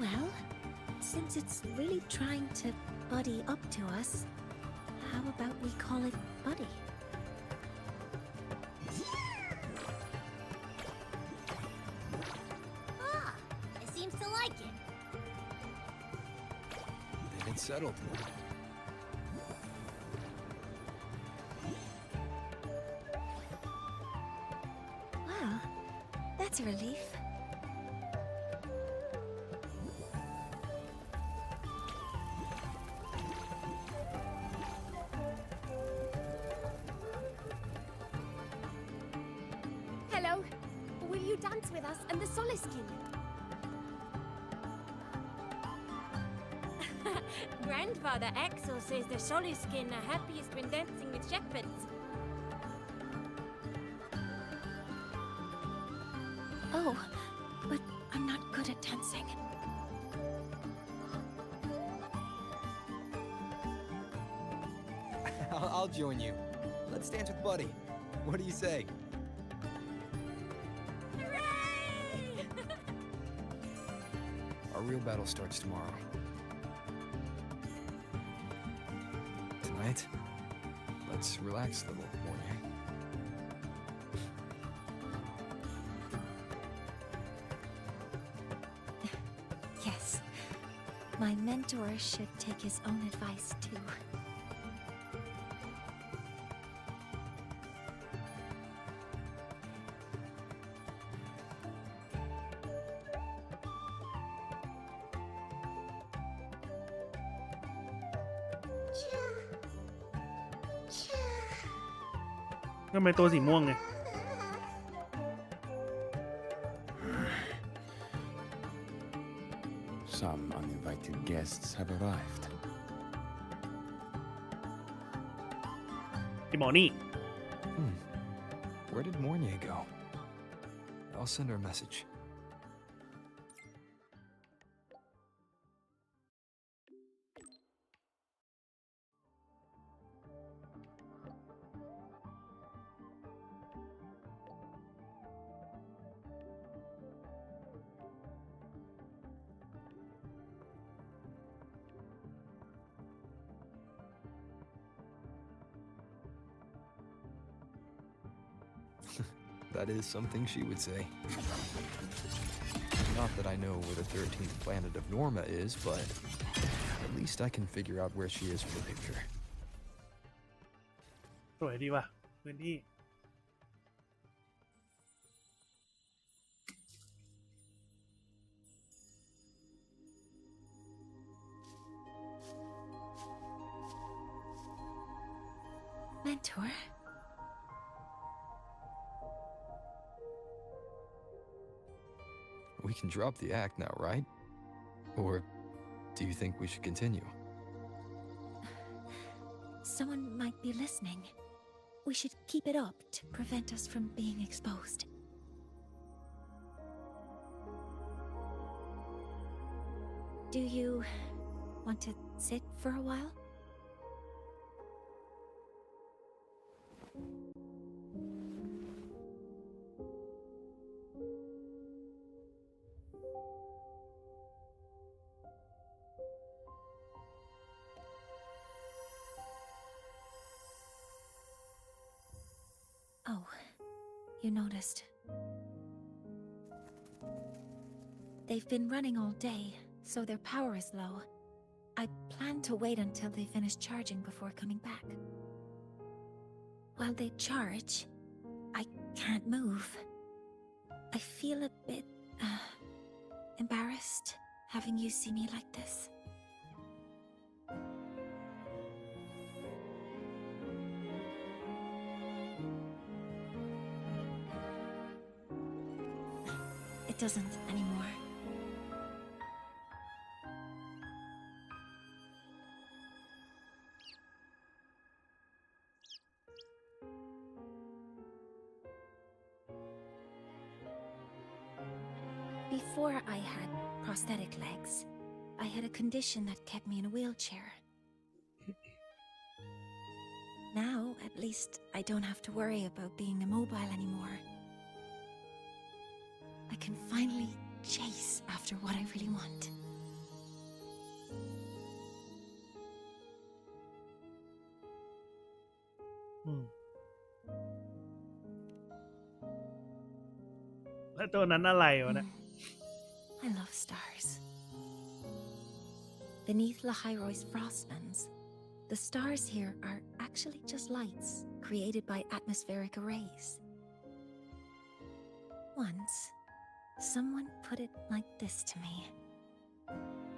Well, since it's really trying to buddy up to us, how about we call it Buddy? Ah, it seems to like it. Then it's settled. Well, That's a relief. Hello. Will you dance with us and the Soliskin? Grandfather Axel says the Soliskin are happiest when dancing with shepherds. Oh, but I'm not good at dancing. I'll join you. Let's dance with Buddy. What do you say? Hooray! Our real battle starts tomorrow. Tonight, let's relax a little, Morning. Yes. My mentor should take his own advice too. Cha. ทำไมตัวสีม่วงไง Some uninvited guests have arrived. ไอหมอนี่ Where did Mornier go? I'll send her a message. That is something she would say. Not that I know where the 13th planet of Norma is, but at least I can figure out where she is from the picture. สวยดีว่ะพื้นที่ Mentor? We can drop the act now, right? Or do you think we should continue? Someone might be listening. We should keep it up to prevent us from being exposed. Do you want to sit for a while? Oh, you noticed. They've been running all day, so their power is low. I plan to wait until they finish charging before coming back. While they charge, I can't move. I feel a bit, embarrassed having you see me like this. It doesn't anymore. Before I had prosthetic legs, I had a condition that kept me in a wheelchair. Now, at least, I don't have to worry about being immobile anymore. I can finally chase after what I really want. Hmm. แล้วตัวนั้นอะไรวะเนี่ย I love stars. Beneath Lahairoy's frostlands, the stars here are actually just lights created by atmospheric arrays. Once, someone put it like this to me.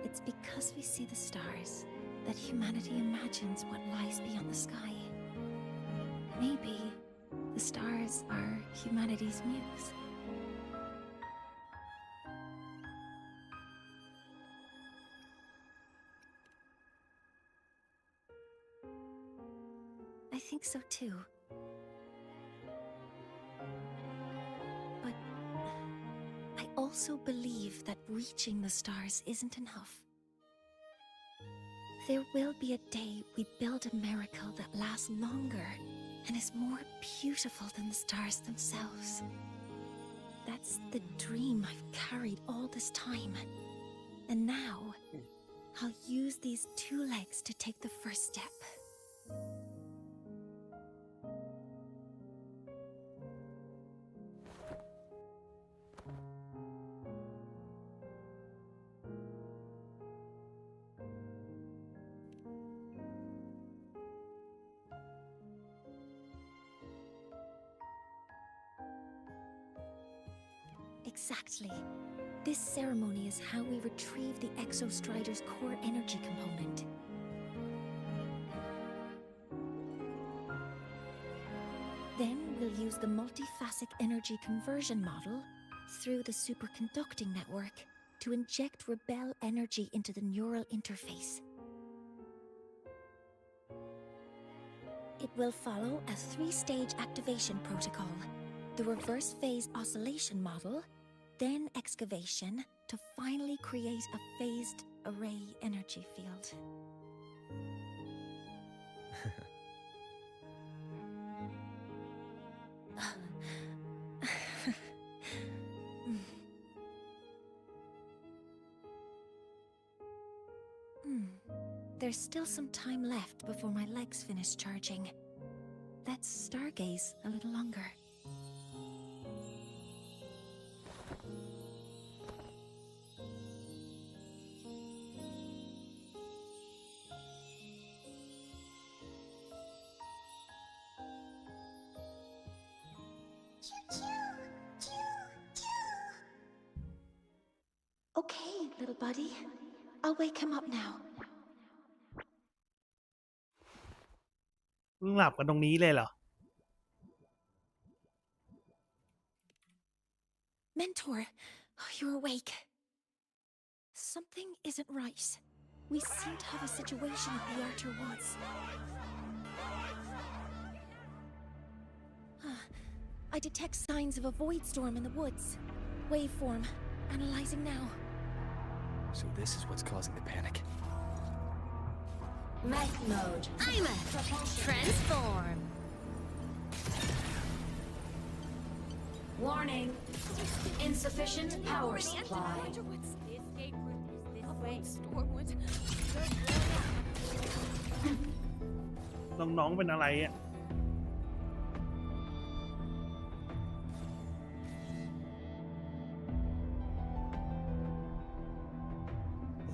It's because we see the stars that humanity imagines what lies beyond the sky. Maybe the stars are humanity's muse. I think so too. But I also believe that reaching the stars isn't enough. There will be a day we build a miracle that lasts longer and is more beautiful than the stars themselves. That's the dream I've carried all this time. And now, I'll use these 2 legs to take the first step. Exactly. This ceremony is how we retrieve the Exostrider's core energy component. Then we'll use the multiphasic energy conversion model through the superconducting network to inject rebel energy into the neural interface. It will follow a 3-stage activation protocol: the reverse phase oscillation model, then excavation, to finally create a phased array energy field. There's still some time left before my legs finish charging. Let's stargaze a little longer. Okay, little buddy. I'll wake him up now. เพิ่งหลับกันตรงนี้เลยเหรอ Mentor, you're awake. Something isn't right. We seem to have a situation at the Outer Woods. I detect signs of a void storm in the woods. Waveform. Analyzing now. So this is what's causing the panic. Mech mode. I'm a transform. Warning. Insufficient power supply. น้องๆเป็นอะไรอ่ะ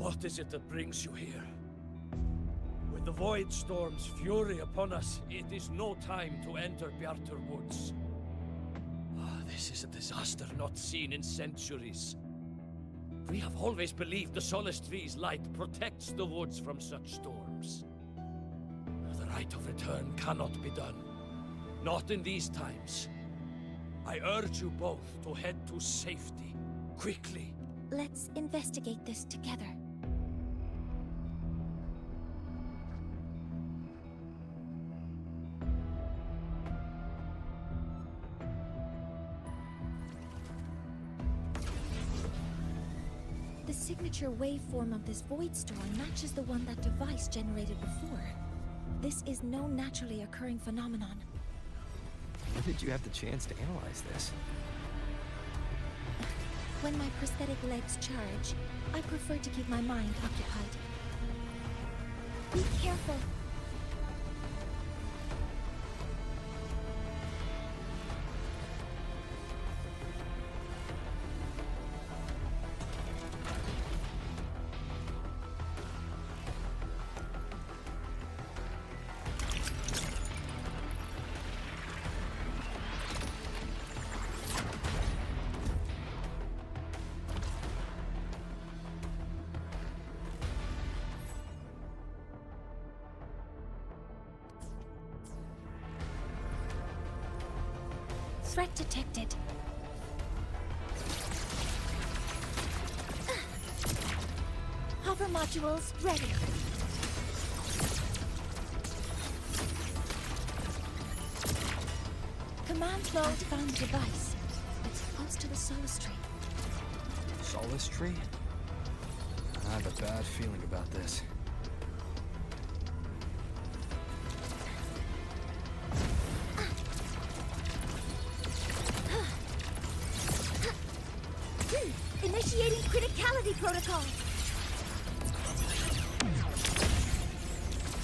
What is it that brings you here? With the Void Storm's fury upon us, it is no time to enter Bjartur Woods. This is a disaster not seen in centuries. We have always believed the Solace Tree's light protects the woods from such storms. The rite of return cannot be done. Not in these times. I urge you both to head to safety, quickly. Let's investigate this together. The signature waveform of this void storm matches the one that device generated before. This is no naturally occurring phenomenon. When did you have the chance to analyze this? When my prosthetic legs charge, I prefer to keep my mind occupied. Be careful. Threat detected. Hover modules ready. Command mode found device. It's close to the Solace Tree. Solace Tree? I have a bad feeling about this. Initiating criticality protocol.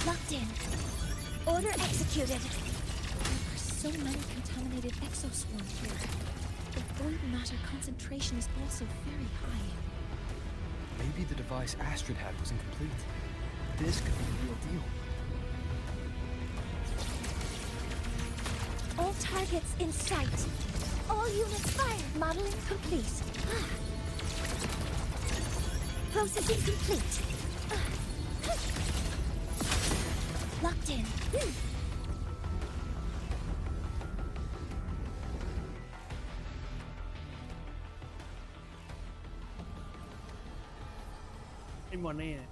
Locked in. Order executed. There are so many contaminated exoswarms here. The void matter concentration is also very high. Maybe the device Astrid had was incomplete. This could be the real deal. All targets in sight. All units fire. Modeling complete. Processing complete. Locked in.ไอ้มอนนี่เนี่ย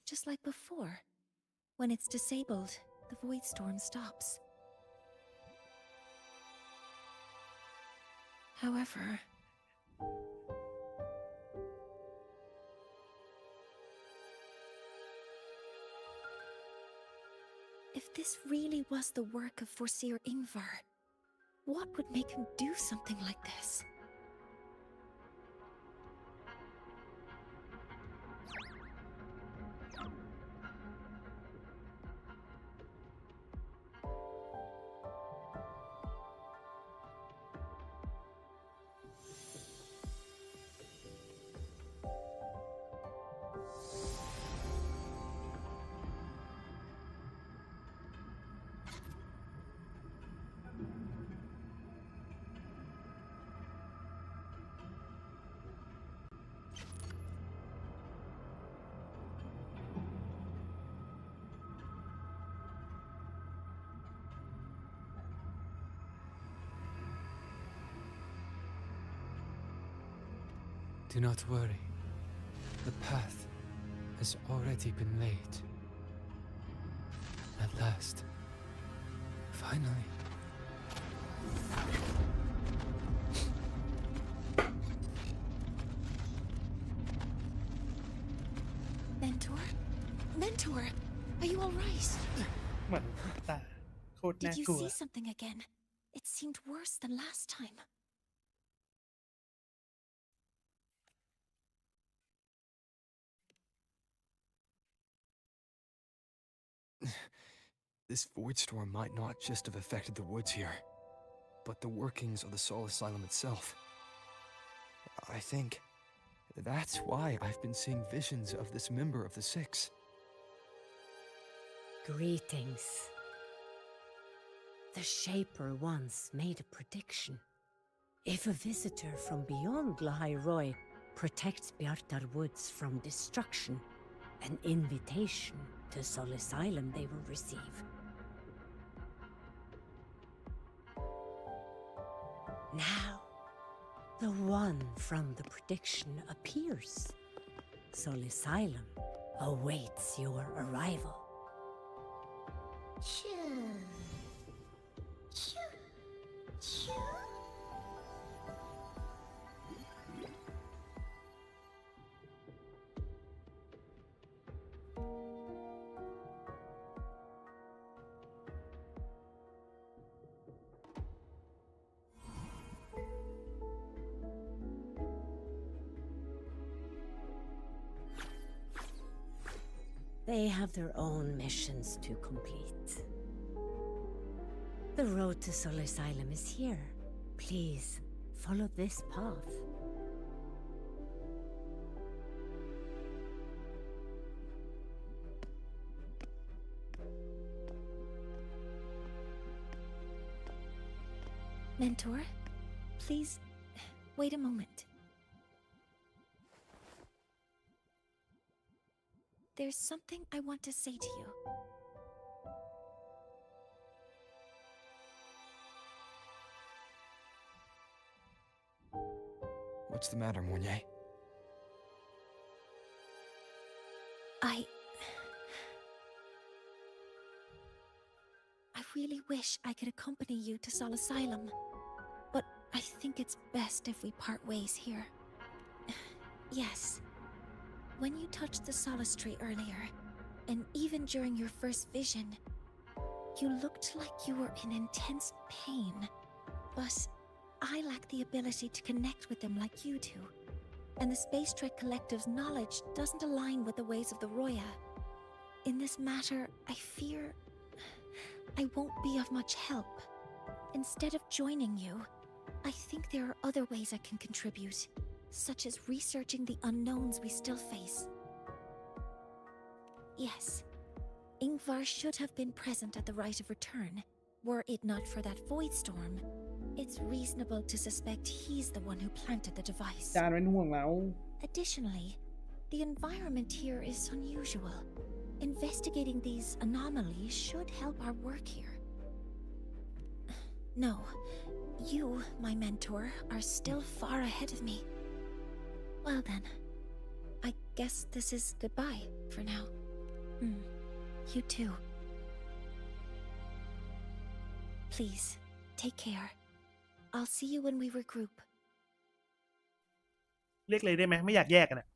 Just like before. When it's disabled, the void storm stops. However, if this really was the work of Foreseer Ingvar, what would make him do something like this? Do not worry. The path has already been laid. At last. Finally. Mentor? Mentor! Are you alright? เหมือนตาโคตรน่า Did you กลัว see something again? It seemed worse than last time. This void storm might not just have affected the woods here, but the workings of the Soul Asylum itself. I think that's why I've been seeing visions of this member of the Six. Greetings. The Shaper once made a prediction. If a visitor from beyond Lahairoi protects Bjartar Woods from destruction, an invitation to Soul Asylum they will receive. Now, the one from the prediction appears. Soul Asylum awaits your arrival. They have their own missions to complete. The road to Soul Asylum is here. Please, follow this path. Mentor, please Wait a moment. There's something I want to say to you. What's the matter, Mounier? I really wish I could accompany you to Sol Asylum, but I think it's best if we part ways here. Yes. When you touched the Solace Tree earlier, and even during your first vision, you looked like you were in intense pain. But I lack the ability to connect with them like you do, and the Space Trek Collective's knowledge doesn't align with the ways of the Roya. In this matter, I fear I won't be of much help. Instead of joining you, I think there are other ways I can contribute, such as researching the unknowns we still face. Yes, Ingvar should have been present at the Rite of Return. Were it not for that void storm, it's reasonable to suspect he's the one who planted the device. จานเป็นห่วงแล้ว Additionally, the environment here is unusual. Investigating these anomalies should help our work here. No, you, my mentor, are still far ahead of me. Well then, I guess this is goodbye for now. You too. Please, take care. I'll see you when we regroup. เรียกเลยได้ไหมไม่อยากแยกกันอะ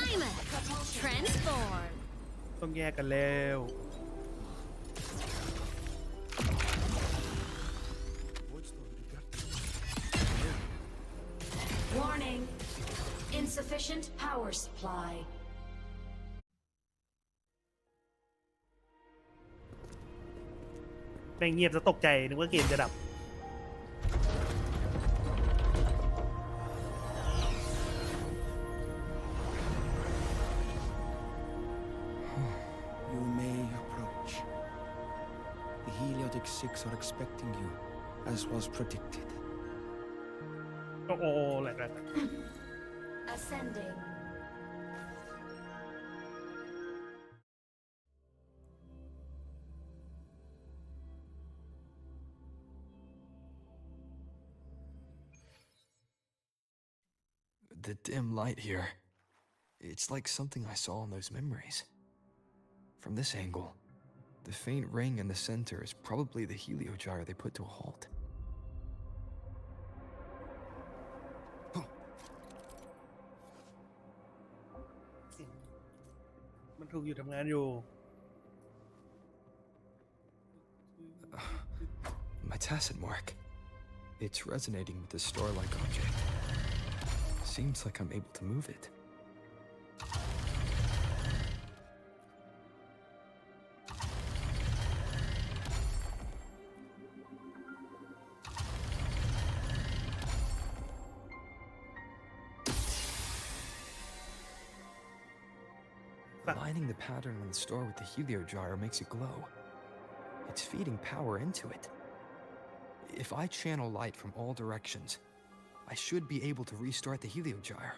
I'm a transform. ต้องแยกกันแล้ว Warning. Insufficient power supply. แม่งเงียบจะตกใจนึกว่าเกมจะดับ You may approach. The Heliotic Six are expecting you, as was predicted. โอ้โหแหละ Ascending. The dim light here. It's like something I saw in those memories. From this angle, the faint ring in the center is probably the heliogyre they put to a halt. มันถูกอยู่ทำงานอยู่ My tacit mark. It's resonating with the star-like object. Seems like I'm able to move it. Aligning the pattern on the star with the heliogyre makes it glow. It's feeding power into it. If I channel light from all directions, I should be able to restart the Heliogyre.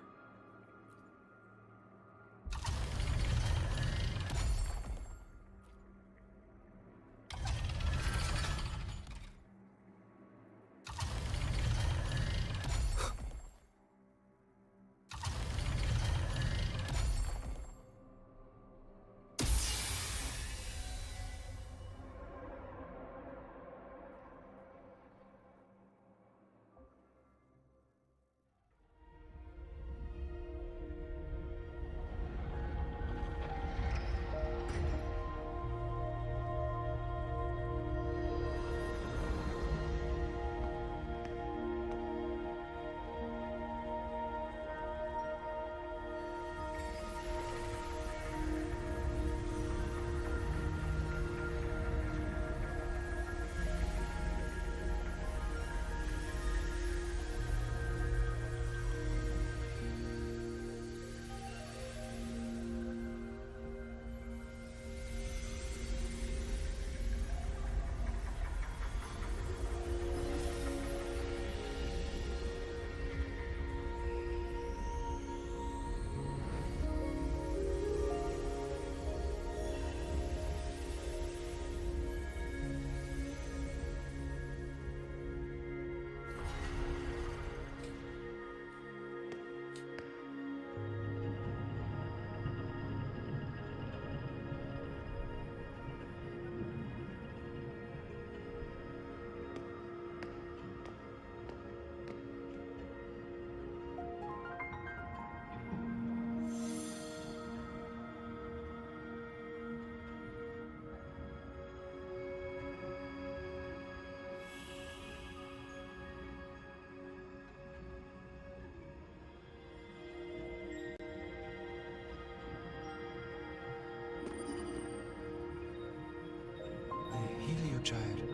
Gyre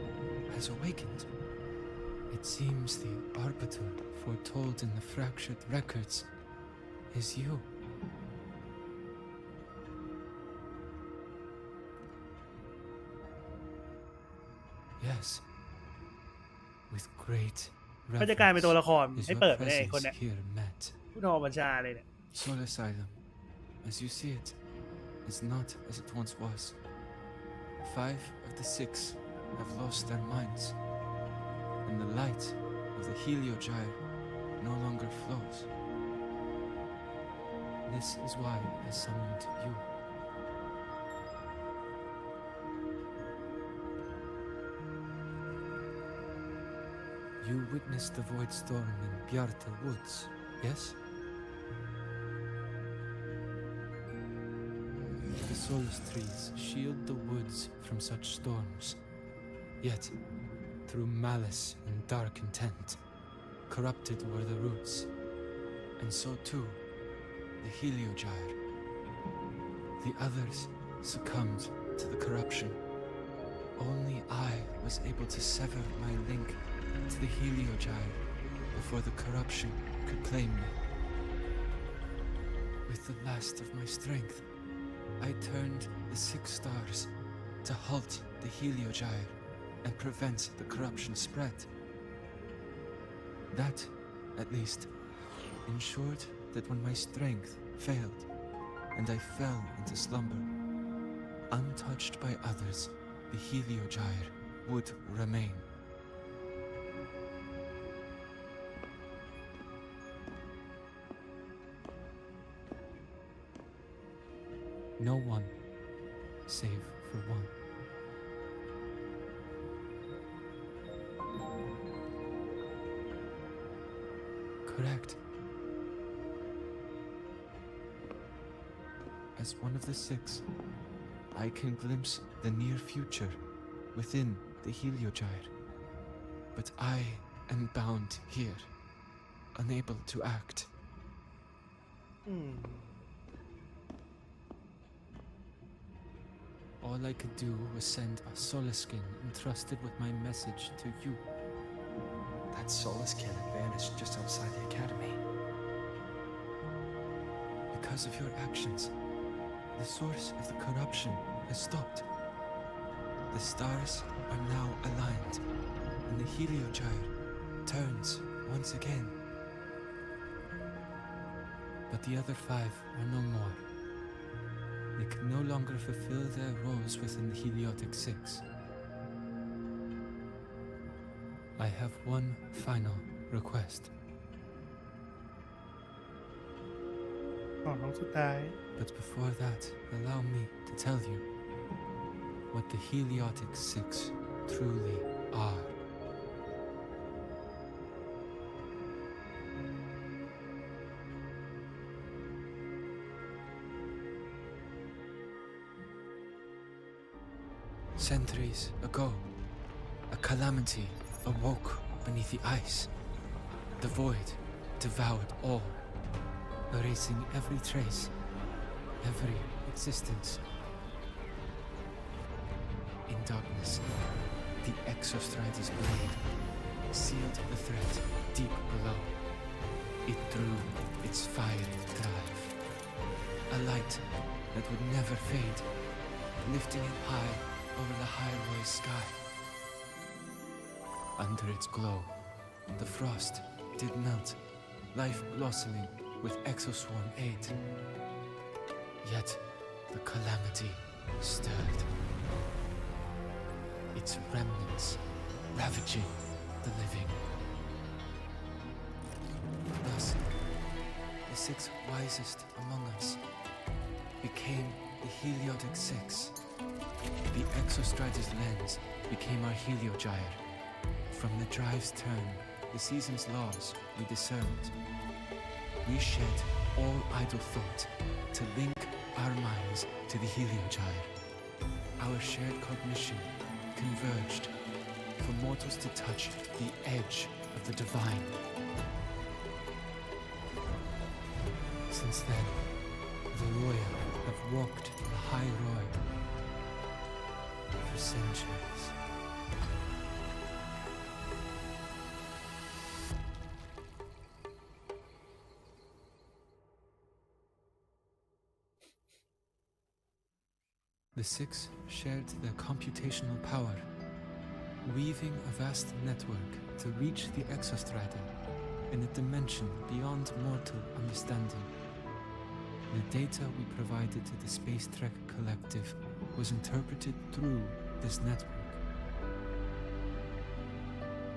has awakened. It seems the arbiter foretold in the fractured records is you. Yes. With great ก็จะกลายเป็นตัวละคร reverence ให้ is เปิ your ดไปได้ไอ้คน presence เนี่ย here met. ผู้ทอบัญชาเลยเนี่ย Soul Asylum, as you see it, is not as it once was. 5 of the 6 have lost their minds, and the light of the Heliogyre no longer flows. This is why I summoned you. You witnessed the void storm in Bjarta Woods, yes? The Solus trees shield the woods from such storms. Yet, through malice and dark intent, corrupted were the roots, and so too the Heliogyre. The others succumbed to the corruption. Only I was able to sever my link to the Heliogyre before the corruption could claim me. With the last of my strength, I turned the 6 stars to halt the Heliogyre and prevent the corruption spread. That, at least, ensured that when my strength failed and I fell into slumber, untouched by others, the Heliogyre would remain. No one, save for one. Correct. As one of the 6, I can glimpse the near future within the Heliogyre. But I am bound here, unable to act. All I could do was send a Soliskin entrusted with my message to you. That Soliskin had vanished just outside the academy. Because of your actions, the source of the corruption has stopped. The stars are now aligned, and the Heliogyre turns once again. But the other 5 are no more. They can no longer fulfill their roles within the Heliotic Six. I have one final request. ของน้องสุดท้าย But before that, allow me to tell you what the Heliotic Six truly are. Centuries ago, a calamity awoke beneath the ice. The void devoured all, erasing every trace, every existence. In darkness, the Exostrider's blade sealed the threat deep below. It drew its fiery drive, a light that would never fade, lifting it high over the highway sky. Under its glow, the frost did melt, life blossoming with Exoswarm aid. Yet the calamity stirred, its remnants ravaging the living. Thus, the 6 wisest among us became the Heliotic Six. The Exostrider's lens became our Heliogyre. From the drive's turn, the season's laws we discerned. We shed all idle thought to link our minds to the Heliogyre. Our shared cognition converged for mortals to touch the edge of the divine. Since then, the royal have walked the high road for centuries. The 6 shared their computational power, weaving a vast network to reach the Exostrider in a dimension beyond mortal understanding. The data we provided to the Space Trek Collective was interpreted through this network.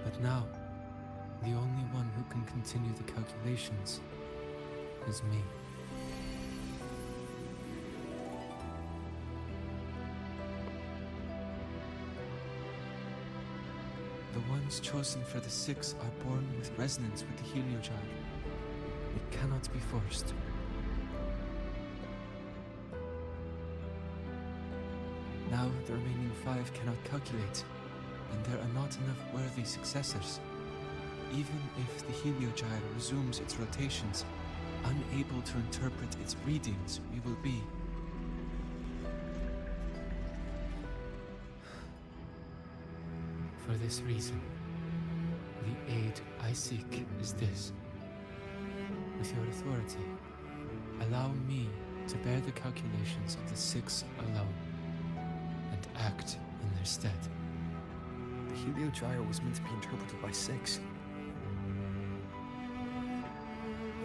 But now, the only one who can continue the calculations is me. The ones chosen for the 6 are born with resonance with the Heliogyre. It cannot be forced. Now the remaining 5 cannot calculate, and there are not enough worthy successors. Even if the Heliogyre resumes its rotations, unable to interpret its readings, we will be. For this reason, the aid I seek is this. With your authority, allow me to bear the calculations of the 6 alone, and act in their stead. The Heliogyre was meant to be interpreted by 6.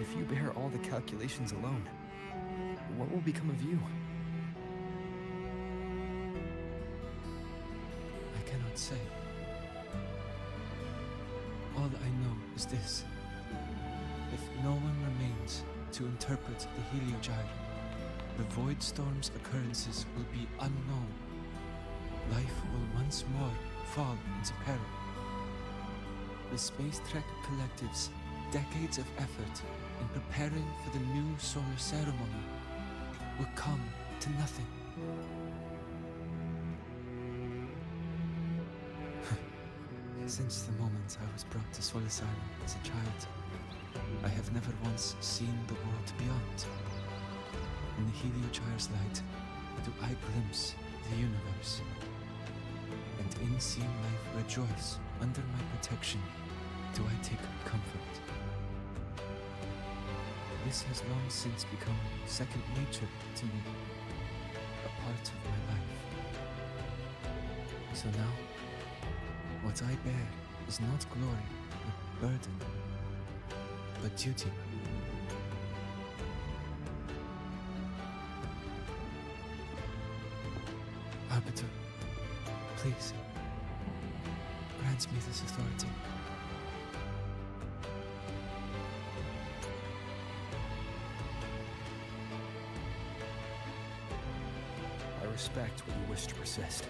If you bear all the calculations alone, what will become of you? I cannot say. All I know is this. If no one remains to interpret the Heliogyre, the Void Storm's occurrences will be unknown. Life will once more fall into peril. The Space Trek Collective's decades of effort in preparing for the new solar ceremony will come to nothing. Since the moment I was brought to Solace Island as a child, I have never once seen the world beyond. In the Heliogyre's light do I glimpse the universe, and in seeing life rejoice under my protection do I take comfort. This has long since become second nature to me, a part of my life. So now, what I bear is not glory or burden, but duty. Arbiter, please, grant me this authority. I respect what you wish to persist.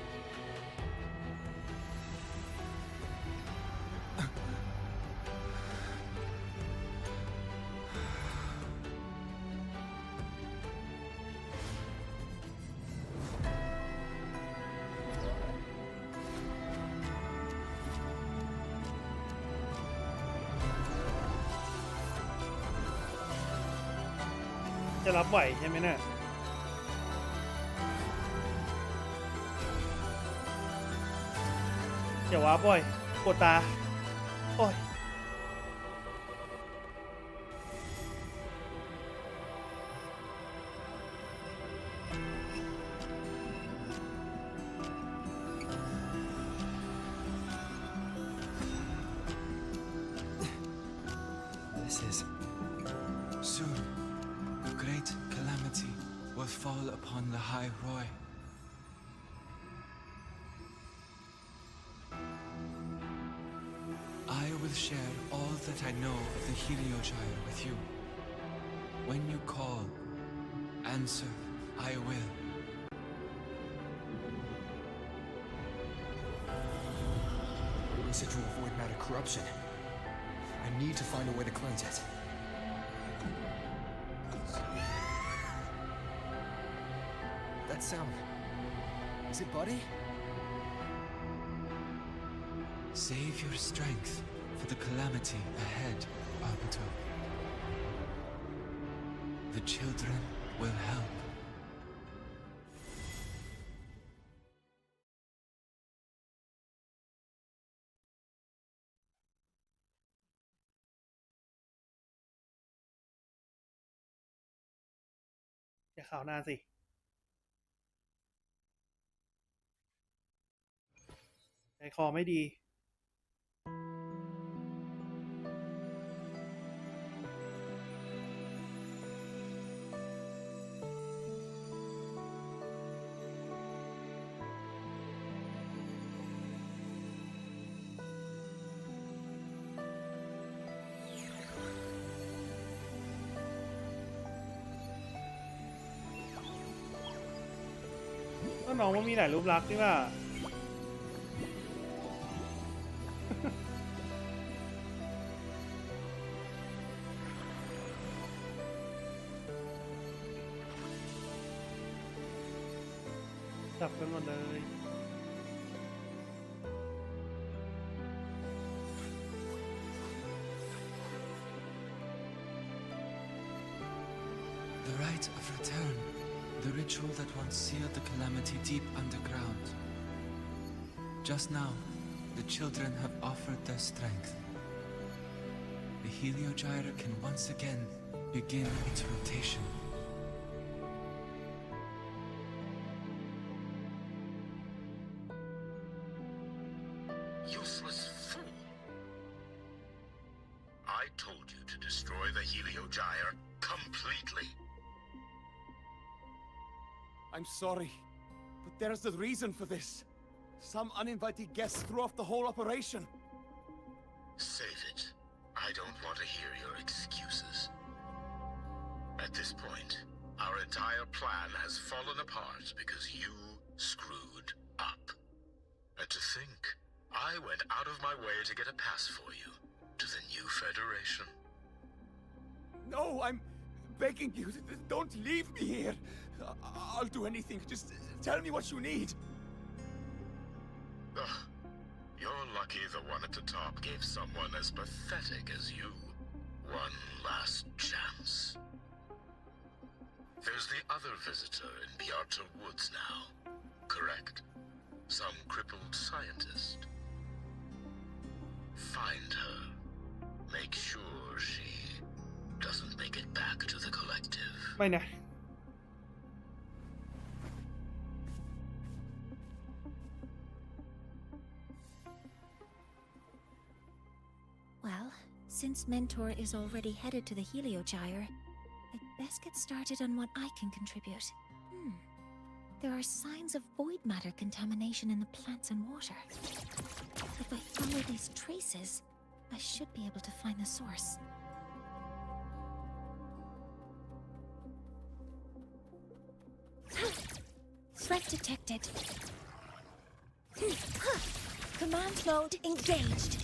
จะรับไหวใช่ไหมเนี่ยอย่าว้าบ่อยปวดตาโอ้ย This is soon. A great calamity will fall upon the High Roy. I will share all that I know of the Heliogyre with you. When you call, answer, I will. Residual void matter corruption. I need to find a way to cleanse it. That sound. Is it Buddy? Save your strength for the calamity ahead, Arbiter. The children will help.อย่าข่าวนานสิใจคอไม่ดีก็น้องมันมีหลายรูปลักษณ์ใช่ป่ะ จับกันหมดเลย The rite of return. The ritual that once sealed the calamity deep underground. Just now, the children have offered their strength. The Heliogyre can once again begin its rotation. Useless fool! I told you to destroy the Heliogyre completely. I'm sorry, but there's a reason for this. Some uninvited guests threw off the whole operation. Save it. I don't want to hear your excuses. At this point, our entire plan has fallen apart because you screwed up. And to think, I went out of my way to get a pass for you to the new Federation. No, I'm begging you, don't leave me here. I'll do anything. Just tell me what you need. Ugh. You're lucky the one at the top gave someone as pathetic as you one last chance. There's the other visitor in Bjarta Woods now, correct? Some crippled scientist. Find her. Make sure she doesn't make it back to the collective. ไม่นะ Since Mentor is already headed to the Heliogyre, I'd best get started on what I can contribute. There are signs of void matter contamination in the plants and water. If I follow these traces, I should be able to find the source. Threat detected. Command mode engaged.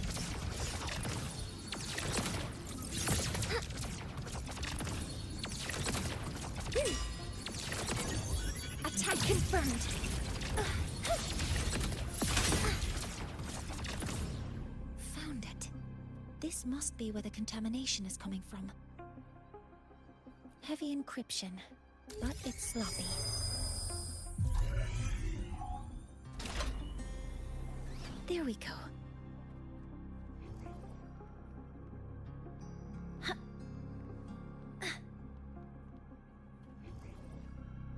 Attack confirmed. Found it. This must be where the contamination is coming from. Heavy encryption, but it's sloppy. There we go.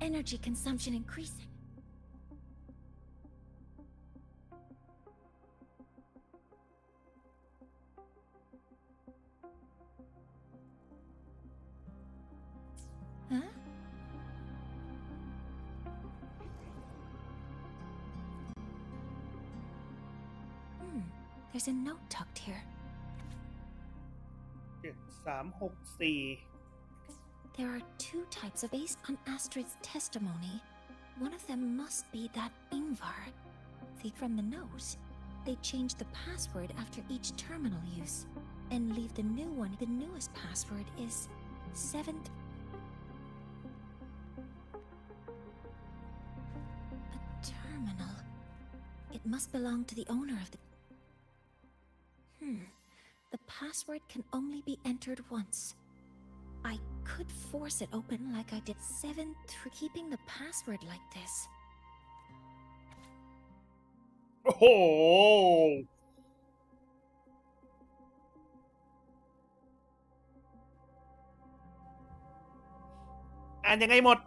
Energy consumption increasing. Huh? There's a note tucked here. 364 There are two types of based on Astrid's testimony. One of them must be that Ingvar. From the note, they change the password after each terminal use and leave the new one. The newest password is 7th. A terminal. It must belong to the owner of the... The password can only be entered once. I could force it open like I did 7 through keeping the password like this. Oh! อ่านยังไงหมด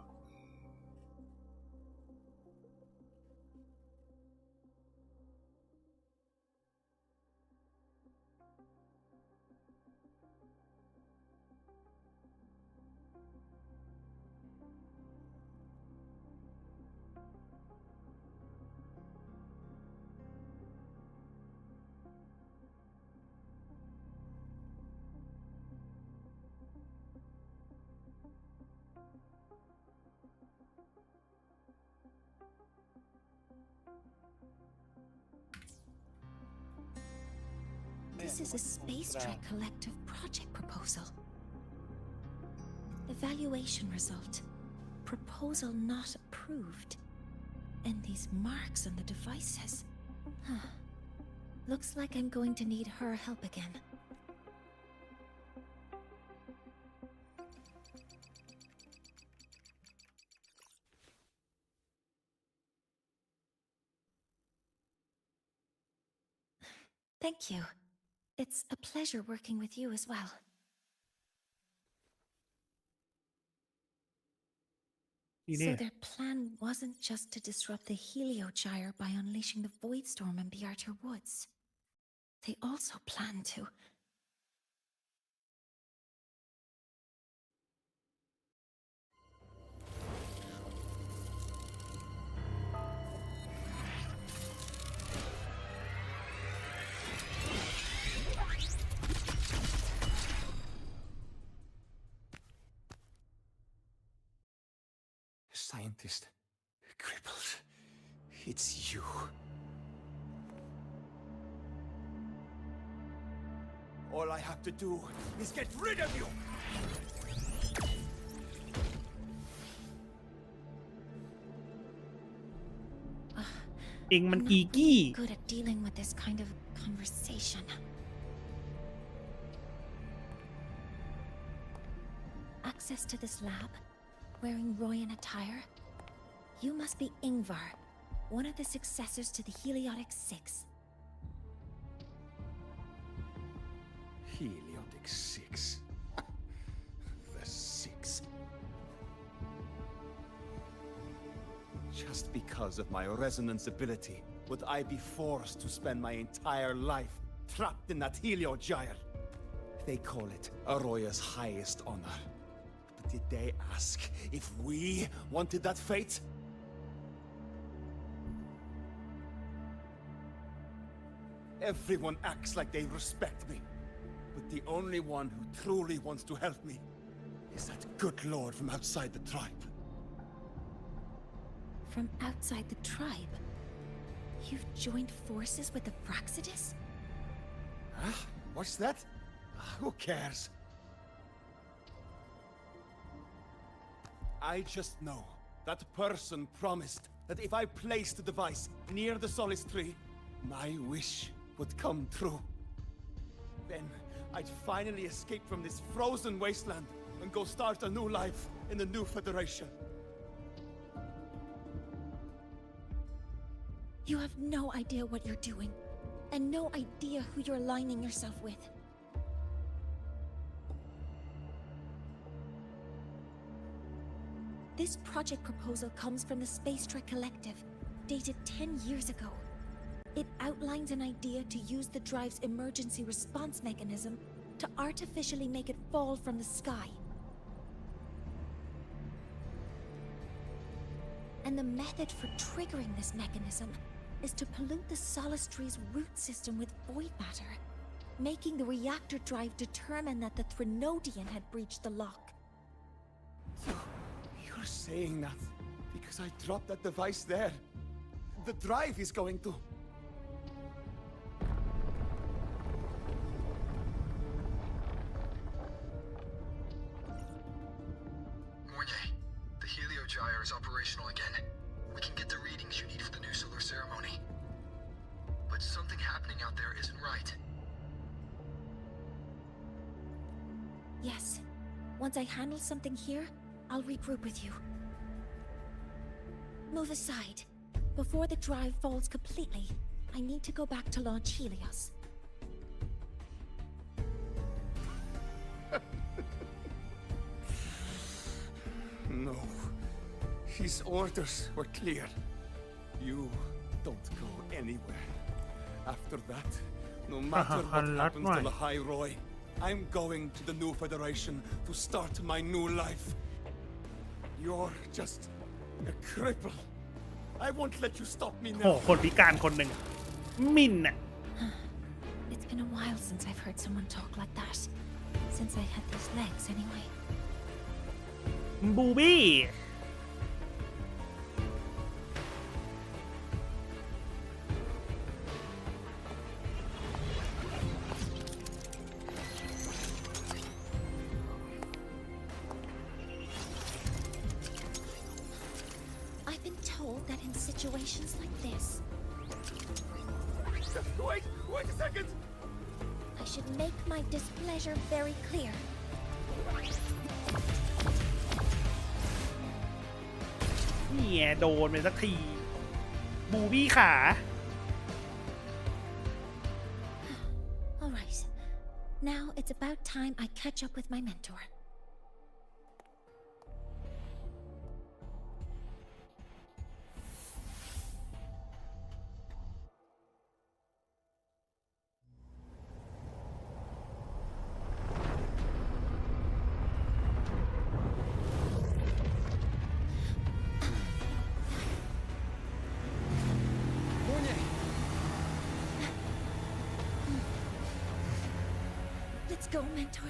This is a Space Trek Collective project proposal. Evaluation result. Proposal not approved. And these marks on the devices. Looks like I'm going to need her help again. Thank you. It's a pleasure working with you as well. So their plan wasn't just to disrupt the Heliogyre by unleashing the Voidstorm in Bjarter Woods. They also planned to... Scientist, crippled. It's you. All I have to do is get rid of you! Good at dealing with this kind of conversation. Access to this lab? Wearing Royan attire? You must be Ingvar, one of the successors to the Heliotic Six. Heliotic Six. The Six. Just because of my resonance ability, would I be forced to spend my entire life trapped in that Heliogyre? They call it Aroya's highest honor. But did they ask if we wanted that fate? Everyone acts like they respect me. But the only one who truly wants to help me is that good lord from outside the tribe. From outside the tribe? You've joined forces with the Fraxidus? Huh? What's that? Who cares? I just know that person promised that if I placed the device near the Solace Tree, my wish would come true. Then I'd finally escape from this frozen wasteland and go start a new life in the new Federation. You have no idea what you're doing, and no idea who you're aligning yourself with. This project proposal comes from the Space Trek Collective, dated 10 years ago. It outlines an idea to use the drive's emergency response mechanism to artificially make it fall from the sky. And the method for triggering this mechanism is to pollute the Solace Tree's root system with void matter, making the reactor drive determine that the Threnodian had breached the lock. So, you're saying that because I dropped that device there, the drive is going to... The Heliogyre is operational again. We can get the readings you need for the new solar ceremony. But something happening out there isn't right. Yes. Once I handle something here, I'll regroup with you. Move aside. Before the drive falls completely, I need to go back to launch Helios. No. His orders were clear. You don't go anywhere. After that, no matter what happens to the High Roy, I'm going to the new Federation to start my new life. You're just a cripple. I won't let you stop me โอ้ now. คนพิการคนหนึ่งมินน่ะ It's been a while since I've heard someone talk like that. Since I had these legs, anyway. บูบี้ I've been told that in situations like this, Wait a second! I should make my displeasure very clear. นี่ไงโดนไปสักที บูบี้ขา All right. Now it's about time I catch up with my mentor. Let's go, mentor.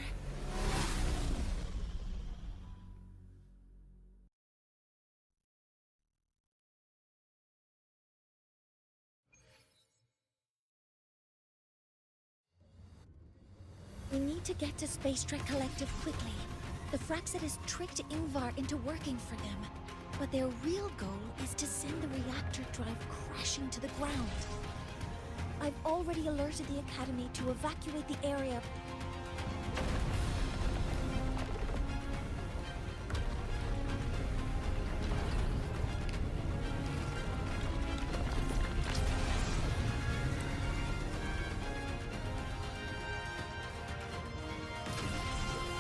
We need to get to Space Trek Collective quickly. The Fraxidus tricked Ingvar into working for them, but their real goal is to send the reactor drive crashing to the ground. I've already alerted the Academy to evacuate the area.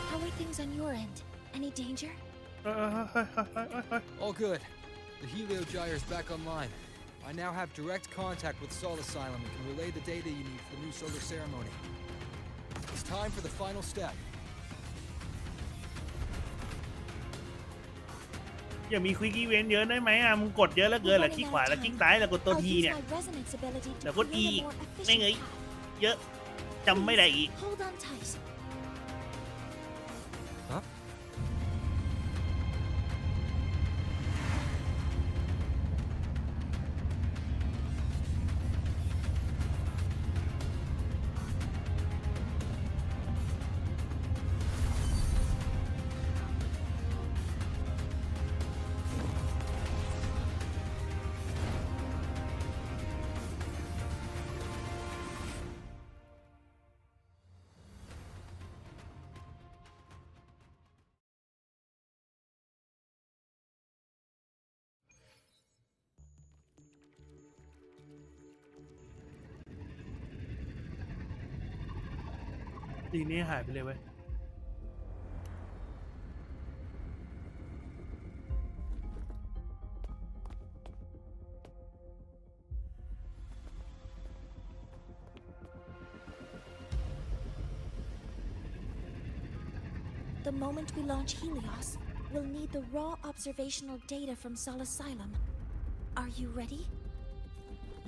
How are things on your end? Any danger? All good. The Heliogyre is back online. I now have direct contact with Sol Asylum and can relay the data you need for the new solar ceremony. time for the final step. อย่ามีควิกอีเวนต์เยอะได้ไหมอ่ะมึงกดเยอะแล้วเกินเหรอคลิกขวาแล้วคลิกซ้ายแล้วกดตัวทีเนี่ยแล้วกดอีกไม่เงยเยอะจำไม่ได้อีก Hold on tight. Huh?ทีนี้หายไปเลยเว้ย The moment we launch Helios, we'll need the raw observational data from Sol Asylum. Are you ready?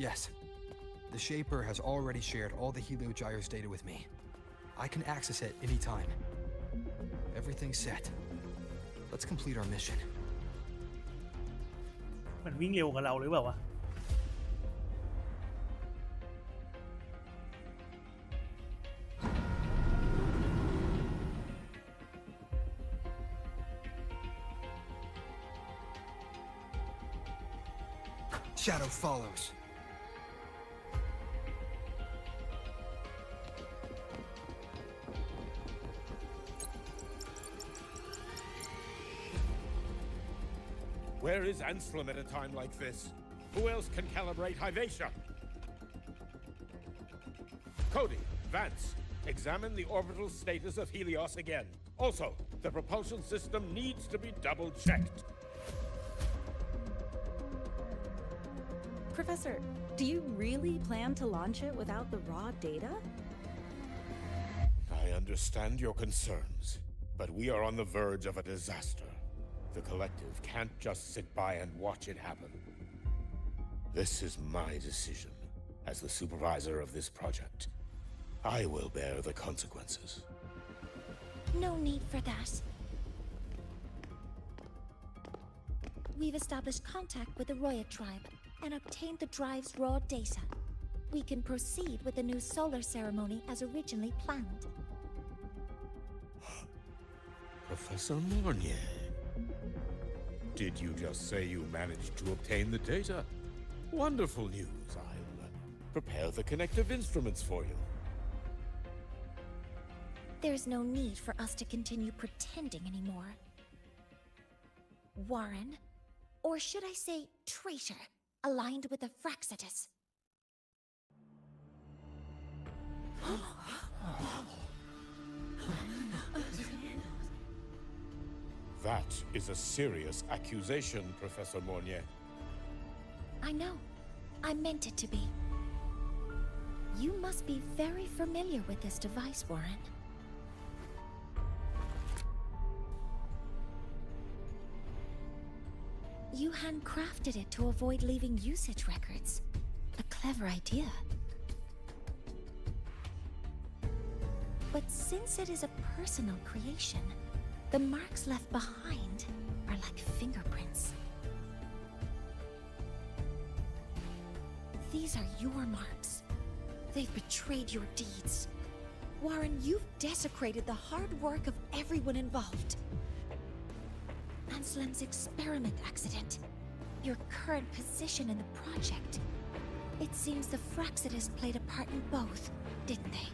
Yes. The Shaper has already shared all the Heliogyre's data with me. I can access it anytime. Everything's set. Let's complete our mission. มันวิ่งเร็วกว่าเราหรือเปล่าวะ Shadow follows. Where is Anselm at a time like this? Who else can calibrate Hyvatia? Cody, Vance, examine the orbital status of Helios again. Also, the propulsion system needs to be double-checked. Professor, do you really plan to launch it without the raw data? I understand your concerns, but we are on the verge of a disaster. The collective can't just sit by and watch it happen. This is my decision. As the supervisor of this project, I will bear the consequences. No need for that. We've established contact with the Roya tribe and obtained the drive's raw data. We can proceed with the new solar ceremony as originally planned. Professor Mornier, did you just say you managed to obtain the data? Wonderful news. I'll prepare the connective instruments for you. There's no need for us to continue pretending anymore. Warren, or should I say traitor, aligned with the Fraxitus. That is a serious accusation, Professor Mornier. I know. I meant it to be. You must be very familiar with this device, Warren. You handcrafted it to avoid leaving usage records. A clever idea. But since it is a personal creation, the marks left behind are like fingerprints. These are your marks. They've betrayed your deeds. Warren, you've desecrated the hard work of everyone involved. Anselm's experiment accident, your current position in the project. It seems the Fraxitus played a part in both, didn't they?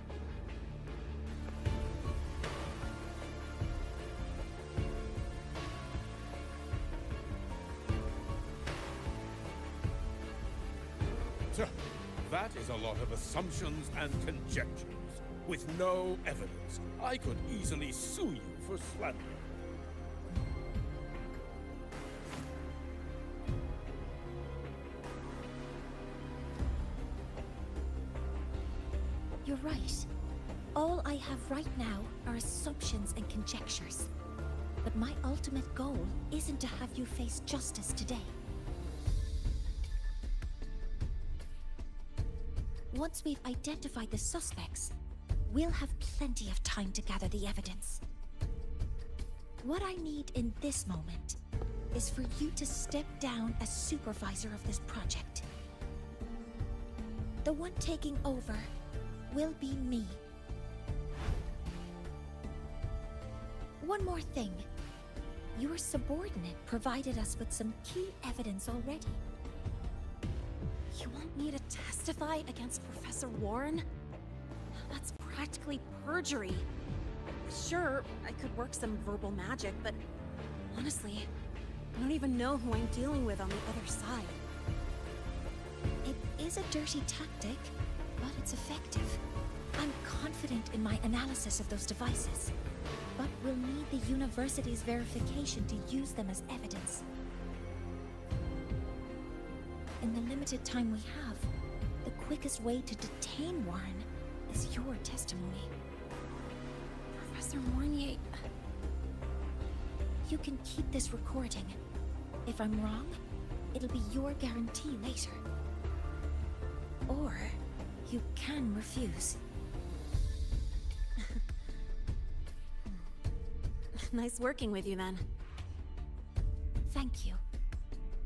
That is a lot of assumptions and conjectures, with no evidence. I could easily sue you for slander. You're right. All I have right now are assumptions and conjectures. But my ultimate goal isn't to have you face justice today. Once we've identified the suspects, we'll have plenty of time to gather the evidence. What I need in this moment is for you to step down as supervisor of this project. The one taking over will be me. One more thing. Your subordinate provided us with some key evidence already. You want me to testify against Professor Warren? That's practically perjury. Sure, I could work some verbal magic, but honestly, I don't even know who I'm dealing with on the other side. It is a dirty tactic, but it's effective. I'm confident in my analysis of those devices, but we'll need the university's verification to use them as evidence. In the limited time we have, the quickest way to detain Warren is your testimony. Professor Mornier... You can keep this recording. If I'm wrong, it'll be your guarantee later. Or you can refuse. Nice working with you then. Thank you.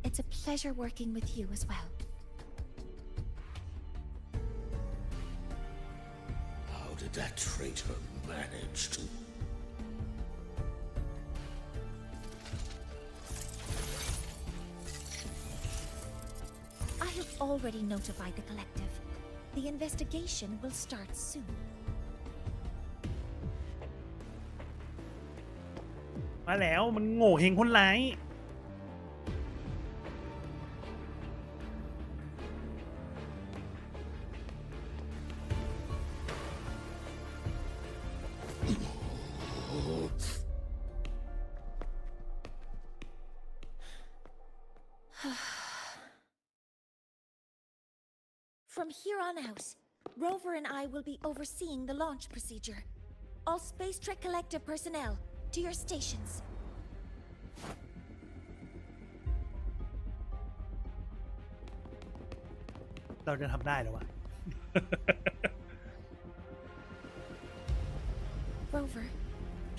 It's a pleasure working with you as well. How did that traitor manage to... I have already notified the collective. The investigation will start soon. มาแล้วมันโง่เฮงคนร้าย From here on out, Rover and I will be overseeing the launch procedure. All Space Trek Collective personnel, to your stations. เราจะทำได้หรอวะ Rover,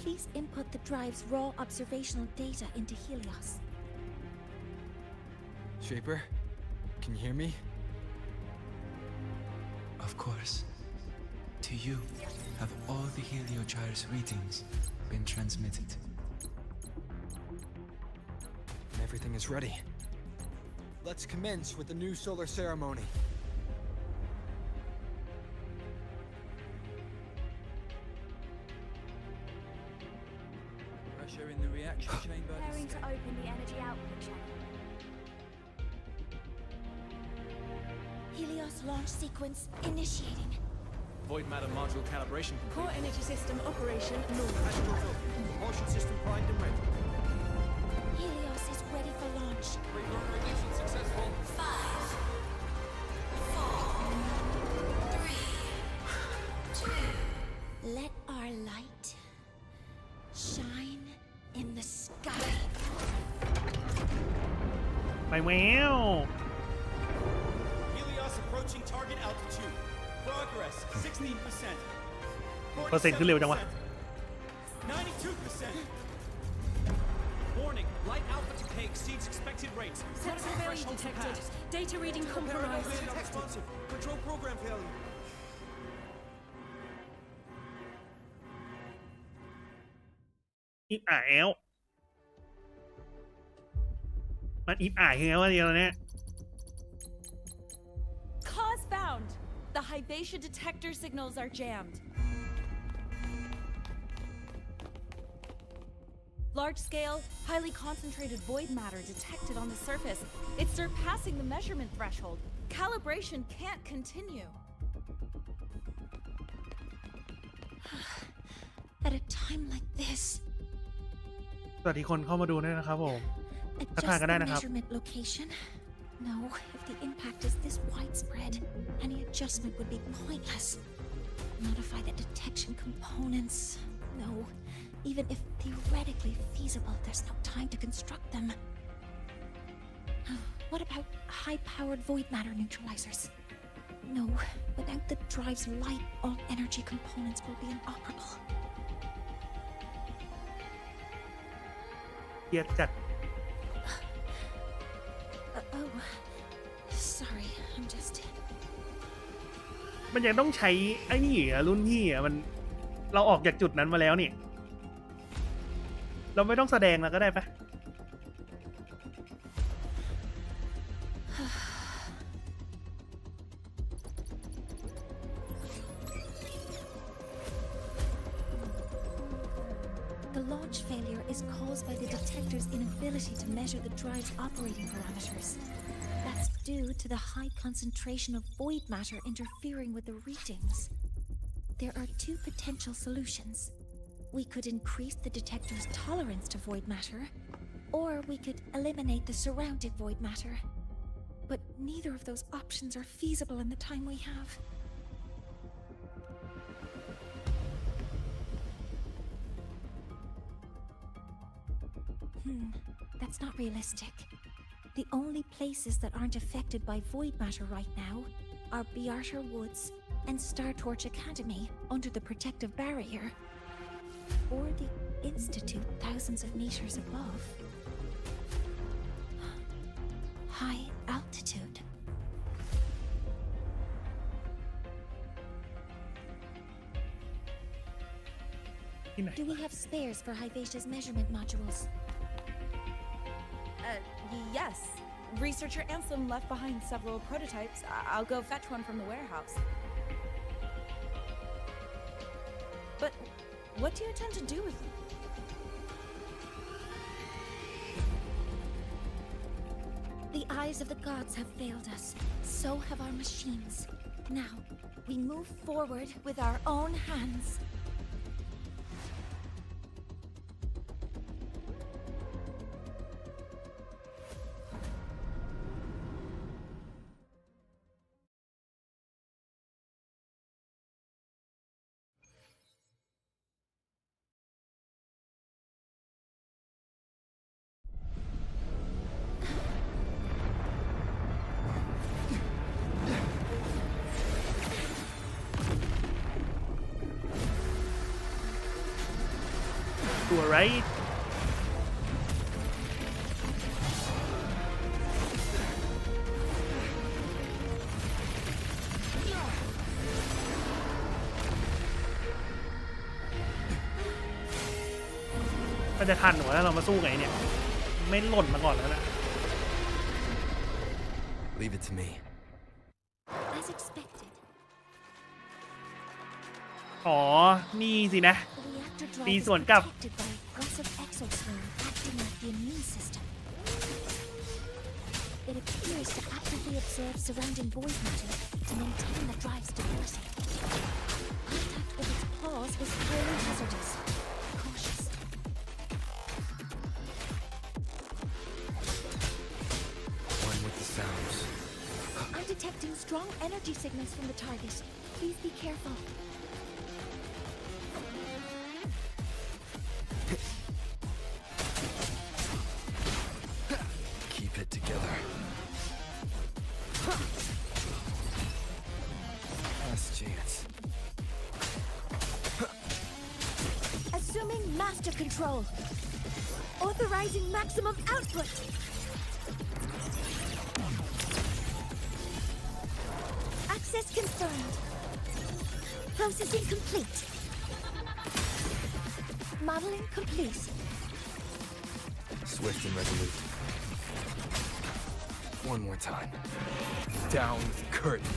please input the drive's raw observational data into Helios. Shaper, can you hear me? Of course. To you, have all the Heliogyre's readings been transmitted? Everything is ready. Let's commence with the new solar ceremony. Pressure in the reaction chamber. Preparing to open the energy output channel. Helios launch sequence initiating. Void matter module calibration complete. Core energy system operation normal. Astral up. Propulsion system primed and ready. Helios is ready for launch. Reignition successful. 5, 4, 3, 2. Let our light shine in the sky. ไปแวว Helios approaching target altitude. Progress 16%. เปอร์เซ็นต์ขึ้นเร็วจังวะ 92%. Warning, light output decay exceeds expected rates. Sensor failure detected. Data reading compromised. Responsive. Control program failure. อิบอ่าแอลมันอิบอ่าแอลอะไรเนี่ย Cause found. The Hypatia detector signals are jammed. Large-scale, highly concentrated void matter detected on the surface. It's surpassing the measurement threshold. Calibration can't continue. At a time like this, สวัสดีคนเข้ามาดูด้วยนะครับผมทักทาย adjust กันได้ the นะครับ measurement location. No, if the impact is this widespread, any adjustment would be pointless. modify the detection components. No, even if theoretically feasible, there's no time to construct them. What about high-powered void matter neutralizers? No, without the drive's light, all energy components will be inoperable. เกียดจัด Oh, sorry, I'm just... มันยังต้องใช้ไอ้นี่อ่ะรุ่นพี่อ่ะมันเราออกจากจุดนั้นมาแล้วนี่เราไม่ต้องแสดงแล้วก็ได้ปะ The launch failure is caused by the detector's inability to measure the drive's operating parameters. That's due to the high concentration of void matter interfering with the readings. There are two potential solutions. We could increase the detector's tolerance to void matter, or we could eliminate the surrounding void matter. But neither of those options are feasible in the time we have. That's not realistic. The only places that aren't affected by void matter right now are Bearter Woods and Startorch Academy under the protective barrier, or the Institute thousands of meters above. High altitude. Do we have spares for Hivacia's measurement modules? Yes. Researcher Anselm left behind several prototypes. I'll go fetch one from the warehouse. But what do you intend to do with them? The eyes of the gods have failed us. So have our machines. Now, we move forward with our own hands. You alright? มันจะทันหรือว่าเรามาสู้ไงเนี่ยไม่หล่นมาก่อนแล้วนะ Leave it to me. As expected. อ๋อนี่สินะ The reactor ตี drive ส่วน is กลับ protected by aggressive exosphere acting like the immune system. It appears to actively absorb surrounding void matter to maintain the drive's stability. Contact with its claws is highly hazardous. Cautious. One with the sounds. I'm detecting strong energy signals from the target. Please be careful. Keep it together. Last chance. Assuming master control. Authorizing maximum output. Access confirmed. Processing complete. Modeling complete. Swift and resolute. One more time. Down the curtain.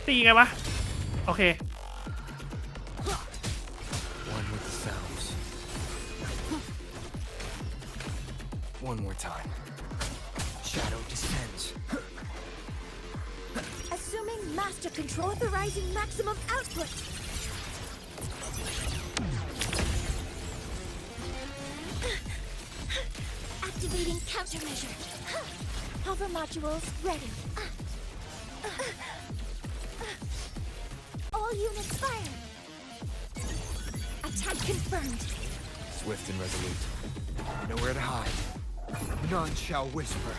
ตีไงวะโอเค One with the sounds. One more time. Shadow descends. master control authorizing maximum output. Activating countermeasure. Hover modules ready. All units fire. Attack confirmed. Swift and resolute. Nowhere to hide. None shall whisper.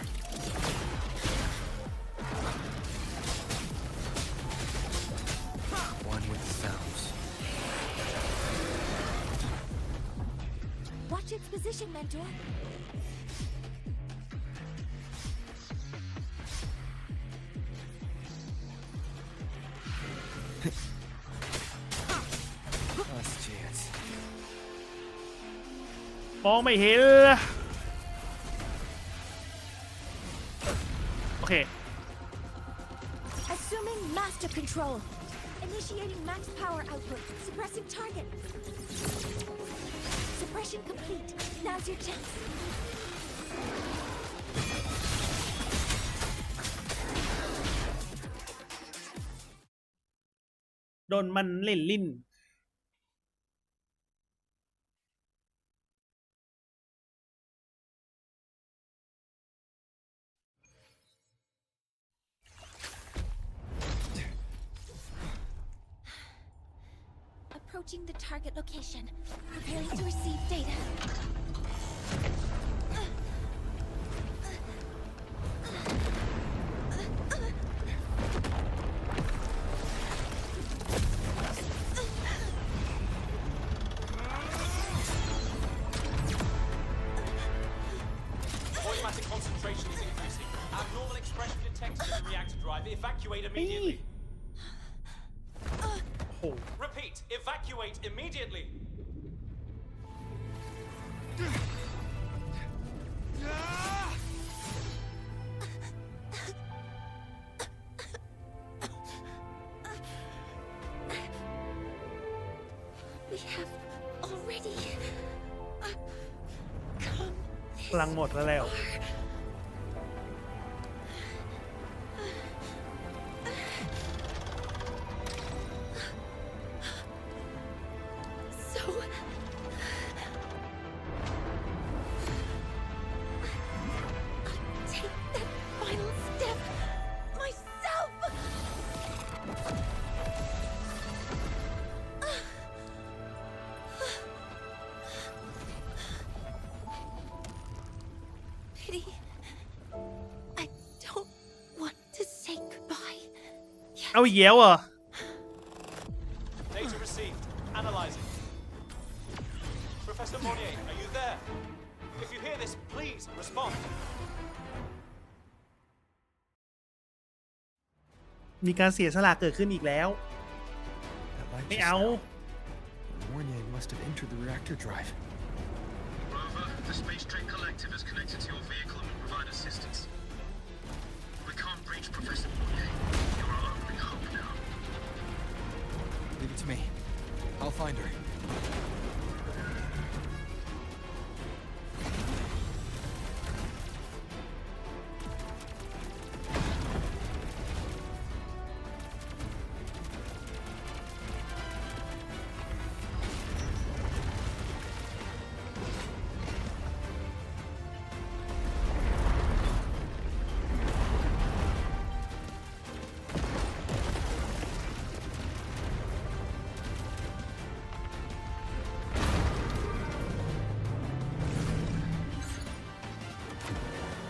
One with the sounds. Watch its position, Mentor. Last chance. มองไม่เห็นโอเค Assuming master control. Initiating max power output. Suppressing target. Suppression complete. Now's your chance. โดนมันเล่นลิ้น Approaching the target location. Preparing to receive data. Automatic concentration is increasing. Abnormal expression detected in the reactor drive. Evacuate immediately. Repeat, evacuate immediately. We have already come พลังหมดแล้ว so. I'll take that final step myself. Pity. I don't want to say goodbye. เอาอีกแล้วเหรอ Data received. Analyzing. Professor Monnier, are you there? If you hear this, please respond. มีการเสียสละเกิดขึ้นอีกแล้ว That light ไม่ just เอา now. Mornier must have entered the reactor drive. Rover, the Space Train Collective is connected to your vehicle and will provide assistance. We can't reach Professor Monnier. You're our only hope now. Leave it to me. I'll find her.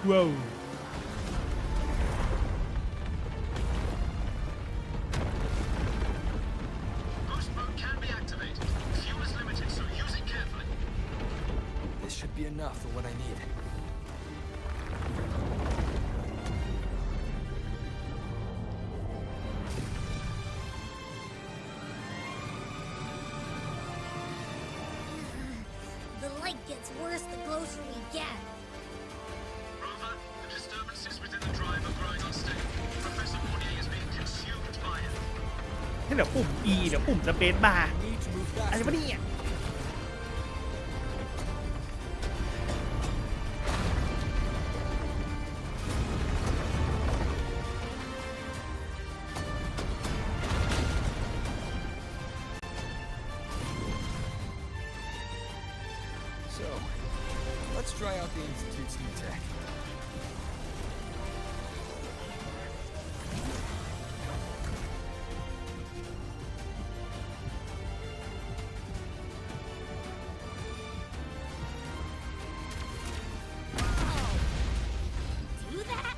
Whoa. Boost mode can be activated. Fuel is limited, so use it carefully. This should be enough for what I need. The light gets worse the closer we get. Rover, the disturbances within the drive are growing unsteady. Professor Monnier is being consumed by it. ให้เดี๋ยวปุ่ม E เดี๋ยวปุ่มสเปซบาร์อะไรวะเนี่ย Let's try out the Institute's new tech. Do that?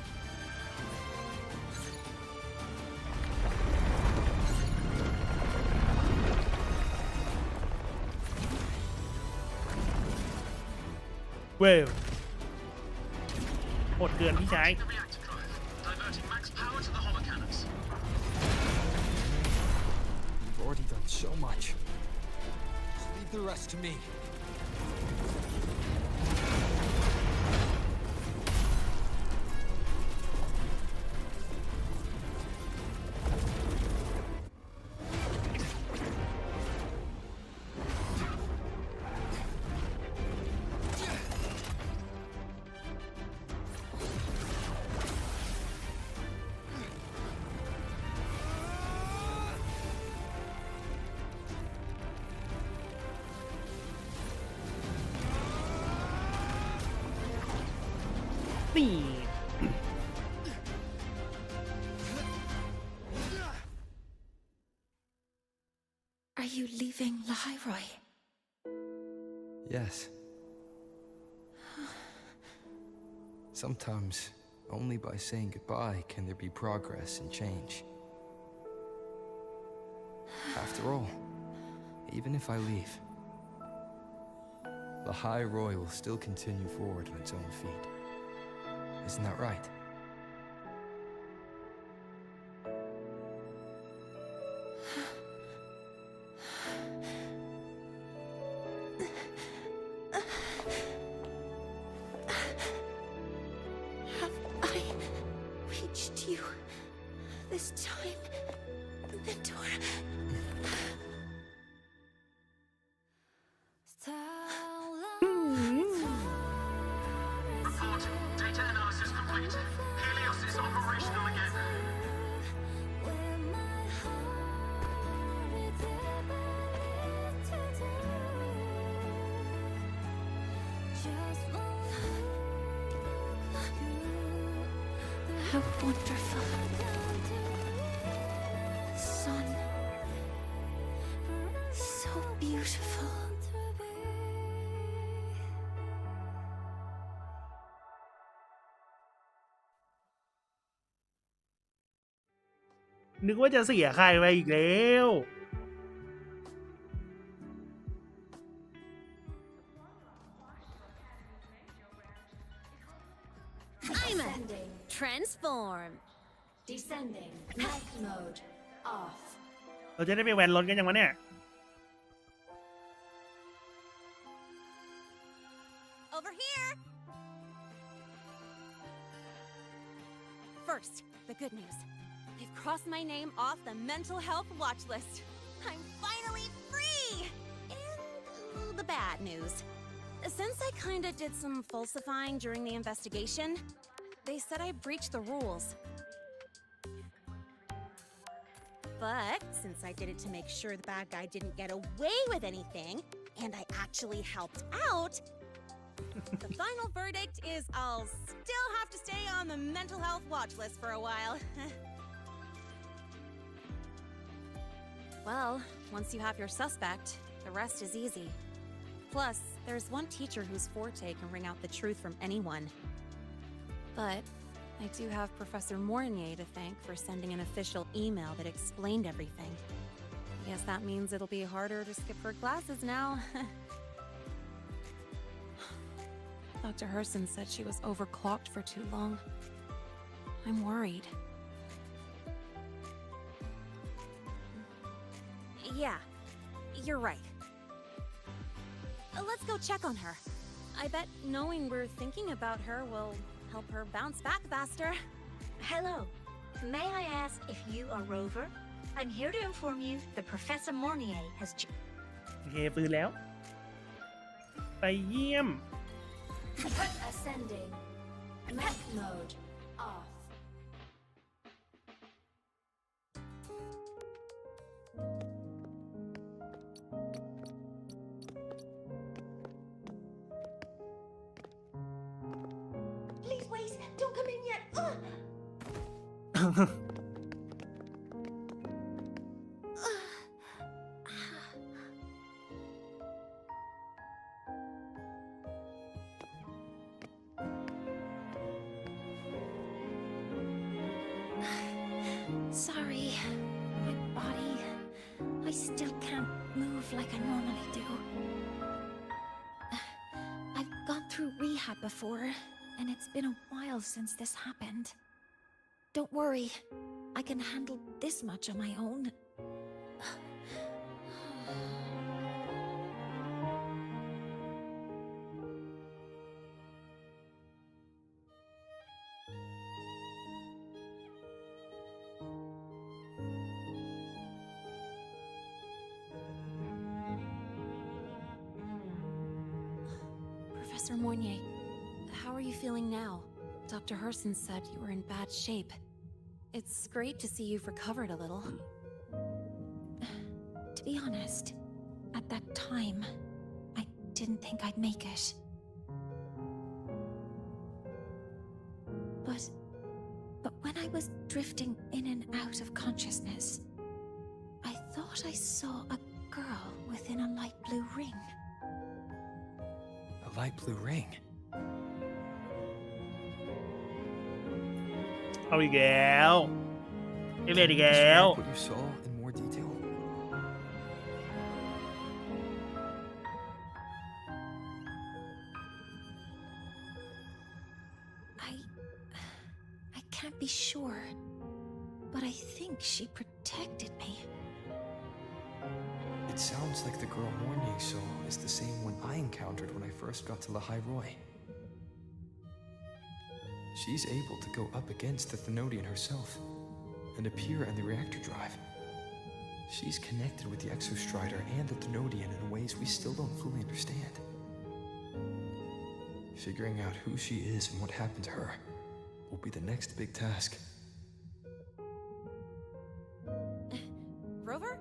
Wave หมดเกินพี่ชาย The reactor drive, diverting max power to the holocannons. You've already done so much. Just leave the rest to me.นี่ Are you leaving Lahairoi? Yes. Sometimes, only by saying goodbye can there be progress and change. After all, even if I leave, Lahairoi will still continue forward on its own feet. Isn't that right? Have I reached you this time, Mentor? Report. Data analysis complete. Helios is operational again. How wonderful. Sun. So beautiful. นึกว่าจะเสียใครไปอีกแล้ว I'm a transform. Descending. Night mode. Off. เราจะได้ไปแวนรถกันยังวะเนี่ย Over here. First, the good news. They've crossed my name off the mental health watch list. I'm finally free! And the bad news. Since I kinda did some falsifying during the investigation, they said I breached the rules. But since I did it to make sure the bad guy didn't get away with anything, and I actually helped out, the final verdict is I'll still have to stay on the mental health watch list for a while. Well, once you have your suspect, the rest is easy. Plus, there's one teacher whose forte can wring out the truth from anyone. But I do have Professor Mornier to thank for sending an official email that explained everything. I guess that means it'll be harder to skip her classes now. Dr. Herson said she was overclocked for too long. I'm worried. Yeah, you're right. Let's go check on her. I bet knowing we're thinking about her will help her bounce back faster. Hello. May I ask if you are Rover? I'm here to inform you that Professor Mornier has... โอเคปืนแล้ว ไปเยี่ยม Ascending. Night mode. Off. please, don't come in yet. Sorry, my body. I still can't move like I normally do. I've gone through rehab before, and it's been a while since this happened. Don't worry, I can handle this much on my own. Professor Mournier, how are you feeling now? Dr. Herson said you were in bad shape. It's great to see you've recovered a little. To be honest, at that time, I didn't think I'd make it. But when I was drifting in and out of consciousness, I thought I saw a girl within a light blue ring. A light blue ring? เอาอีกแล้วเอเลียดอีกแล้ว What you saw in more detail? I can't be sure, but I think she protected me. It sounds like the girl Mournier saw is the same one I encountered when I first got to Lahai Roy. She's able to go up against the Thenodian herself and appear in the reactor drive. She's connected with the Exostrider and the Thenodian in ways we still don't fully understand. Figuring out who she is and what happened to her will be the next big task. Rover?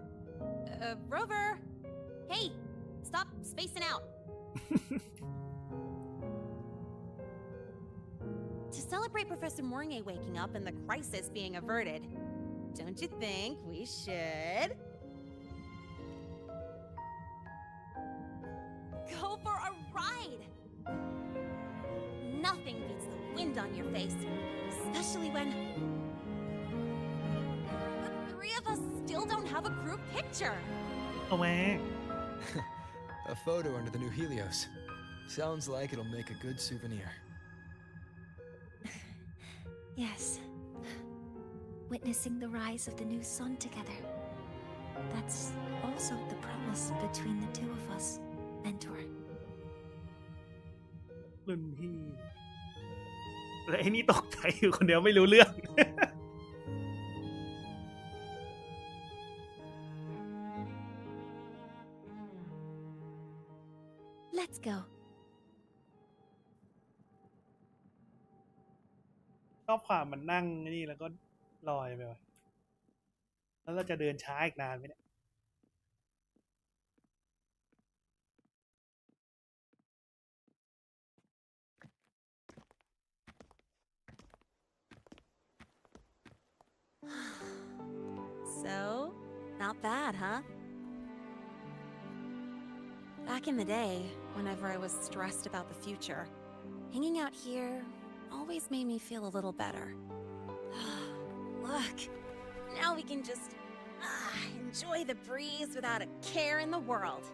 Rover! Hey! Stop spacing out! To celebrate Professor Mournier waking up and the crisis being averted, don't you think we should go for a ride? Nothing beats the wind on your face, especially when the three of us still don't have a group picture. Oh man. A photo under the new Helios. Sounds like it'll make a good souvenir. Yes. Witnessing the rise of the new sun together. That's also the promise between the two of us, Mentor. รุ่นพี่แล้วไอ้นี่ตกใจอยู่คนเดียวไม่รู้เรื่อง Let's go. ชอบความมันนั่งนี่แล้วก็ลอยไปว่ะแล้วเราจะเดินช้าอีกนานไหมเนี่ย So, not bad, huh? Back in the day, whenever I was stressed about the future, hanging out here always made me feel a little better. Look, now we can just enjoy the breeze without a care in the world.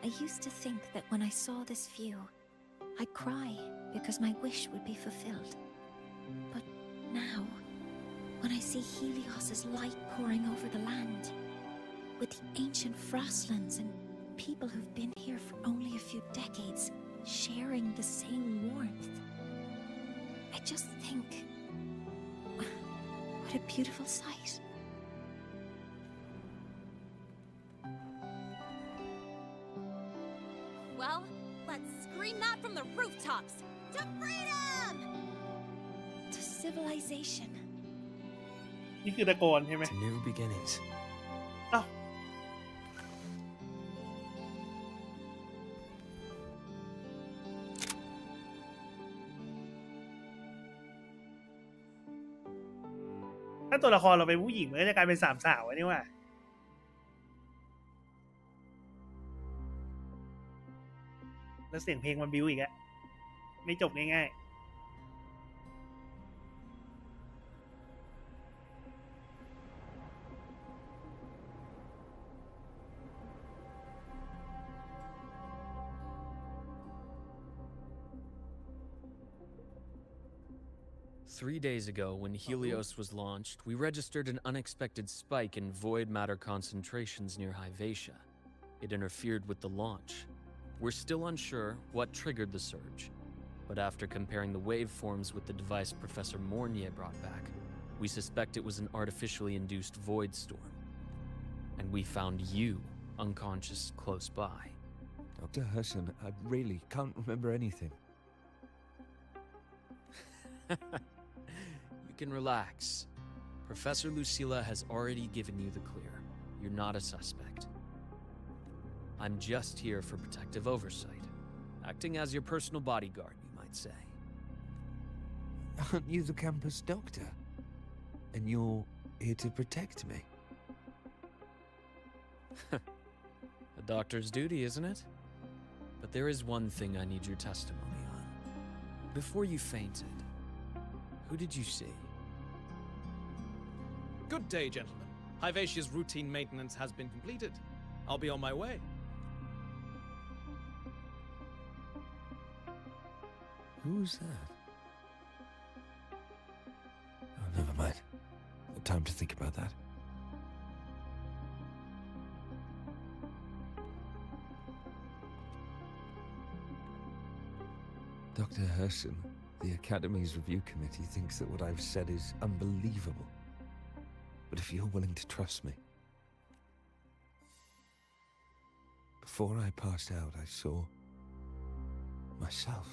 I used to think that when I saw this view, I'd cry because my wish would be fulfilled. But now, when I see Helios's light pouring over the land, with the ancient frostlands and people who've been here for only a few decades sharing the same warmth, I just think, what a beautiful sight. Well, let's scream that from the rooftops! To freedom! To civilization. นี่คือตะโกนใช่ไหม To new beginnings. อ้าว ถ้าตัวละครเราเป็นผู้หญิงมันก็จะกลายเป็นสามสาวนี่ว่าแล้วเสียงเพลงมันบิ้วอีกอะไม่จบง่ายๆ 3 days ago, when Helios was launched, we registered an unexpected spike in void matter concentrations near Hyvatia. It interfered with the launch. We're still unsure what triggered the surge, but after comparing the waveforms with the device Professor Mornier brought back, we suspect it was an artificially induced void storm. And we found you unconscious close by. Dr. Herson, I really can't remember anything. You can relax. Professor Lucilla has already given you the clear. You're not a suspect. I'm just here for protective oversight, acting as your personal bodyguard, you might say. Aren't you the campus doctor? And you're here to protect me? A doctor's duty, isn't it? But there is one thing I need your testimony on. Before you fainted, who did you see? Good day, gentlemen. Hyvatia's routine maintenance has been completed. I'll be on my way. Who's that? Oh, never mind. No time to think about that. Dr. Herson, the Academy's review committee thinks that what I've said is unbelievable. But if you're willing to trust me... Before I passed out, I saw... myself.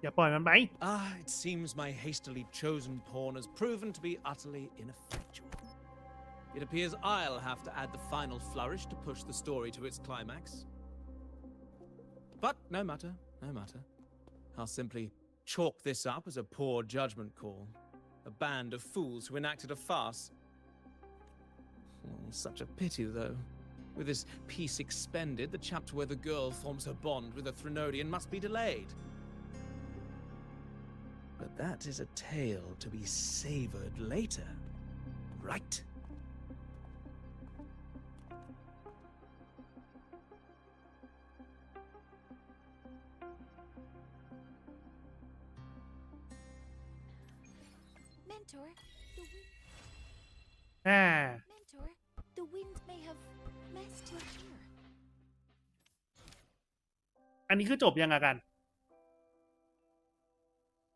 It seems my hastily chosen pawn has proven to be utterly ineffectual. It appears I'll have to add the final flourish to push the story to its climax. But no matter, no matter. I'll simply chalk this up as a poor judgment call. A band of fools who enacted a farce. Such a pity, though. With this piece expended, the chapter where the girl forms her bond with a Threnodian must be delayed. But that is a tale to be savored later, right? Mentor, the wind may have messed your hair. อันนี้คือจบยังอะกัน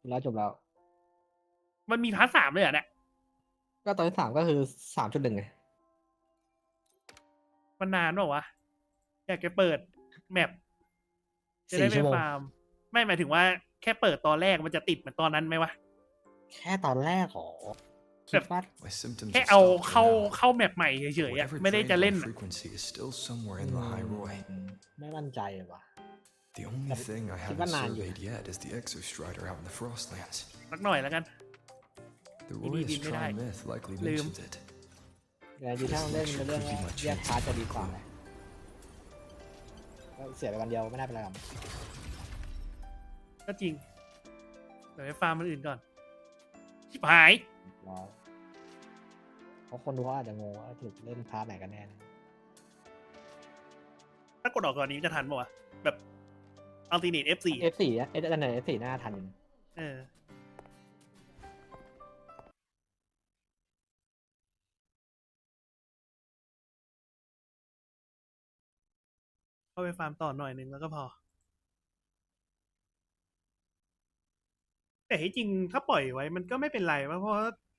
แล้วจบแล้ว มันมีพาร์ท 3เลยเหรอเนี่ย ก็ตอนที่3ก็คือ 3.1 ไง มันนานเปล่าวะ อยากจะเปิดแมปจะได้ไปฟาร์ม ไม่หมายถึงว่าแค่เปิดตอนแรกมันจะติดเหมือนตอนนั้นไหมวะ แค่ตอนแรกหรอ แบบแค่เอาเข้าแมปใหม่เฉยๆอะไม่ได้จะเล่น ไม่มั่นใจว่ะ The only thing I haven't surveyed yet is the Exostrider out in the Frostlands. สักหน่อยแล้วกัน The Royal Strong myth likely mentions it. เดี๋ยวถ้าเล่นเป็นเรื่องแยกพาร์ทจะดีกว่าเลยเสียไปวันเดียวไม่ได้เป็นไรหรอก ก็จริงเดี๋ยวไปฟาร์มมันอื่นก่อนชิบหาย เพราะคนดูเขาอาจจะงงว่าถูกเล่นพาร์ทไหนกันแน่ถ้ากดออกก่อนนี้จะทันป่าวะแบบอัลติเนต F4 F4 อ่ะF4 น่าทันอยู่เข้าไปฟาร์มต่อหน่อยนึงแล้วก็พอแต่ที่จริงถ้าปล่อยไว้มันก็ไม่เป็นไรเพราะ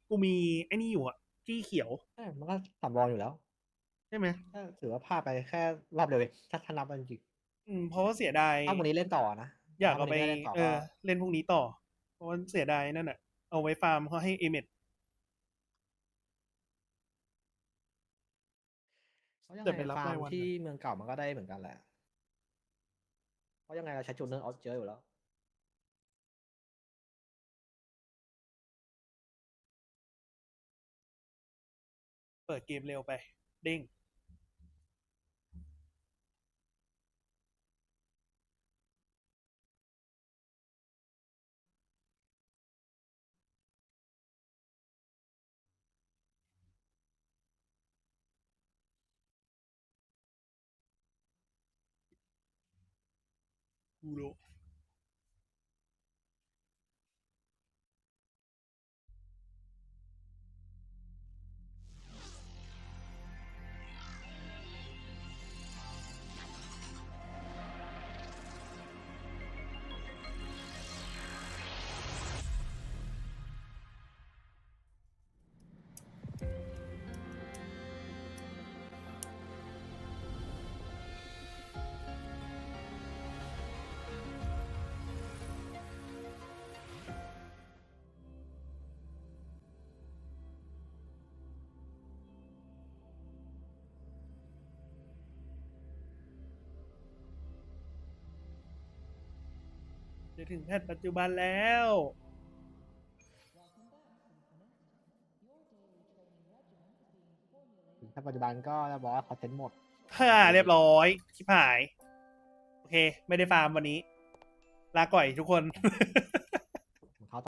กูมีไอ้นี่อยู่อะจี้เขียวมันก็สำรองอยู่แล้วใช่ไหมถือว่าพลาดไปแค่รอบเดียวเองถ้านับจริงเพราะว่าเสียดายถ้าวันนี้เล่นต่อนะอยากเอาไปเล่นพรุ่งนี้ต่อเพราะว่าเสียดายนั่นน่ะเอาไว้ฟาร์มเขาให้เอเมดแต่ไปรับฟาร์มที่เมืองเก่ามันก็ได้เหมือนกันแหละเพราะยังไงเราใช้จูเนอร์เอาเจออยู่แล้ว เปิดเกมเร็วไปเด้งกูรู้จะถึงแพทย์ปัจจุบันแล้วถ้าปัจจุบันก็จะบอกว่าคอนเทนต์หมดเรียบร้อยชิบหายโอเคไม่ได้ฟาร์มวันนี้ลาก่อยทุกคน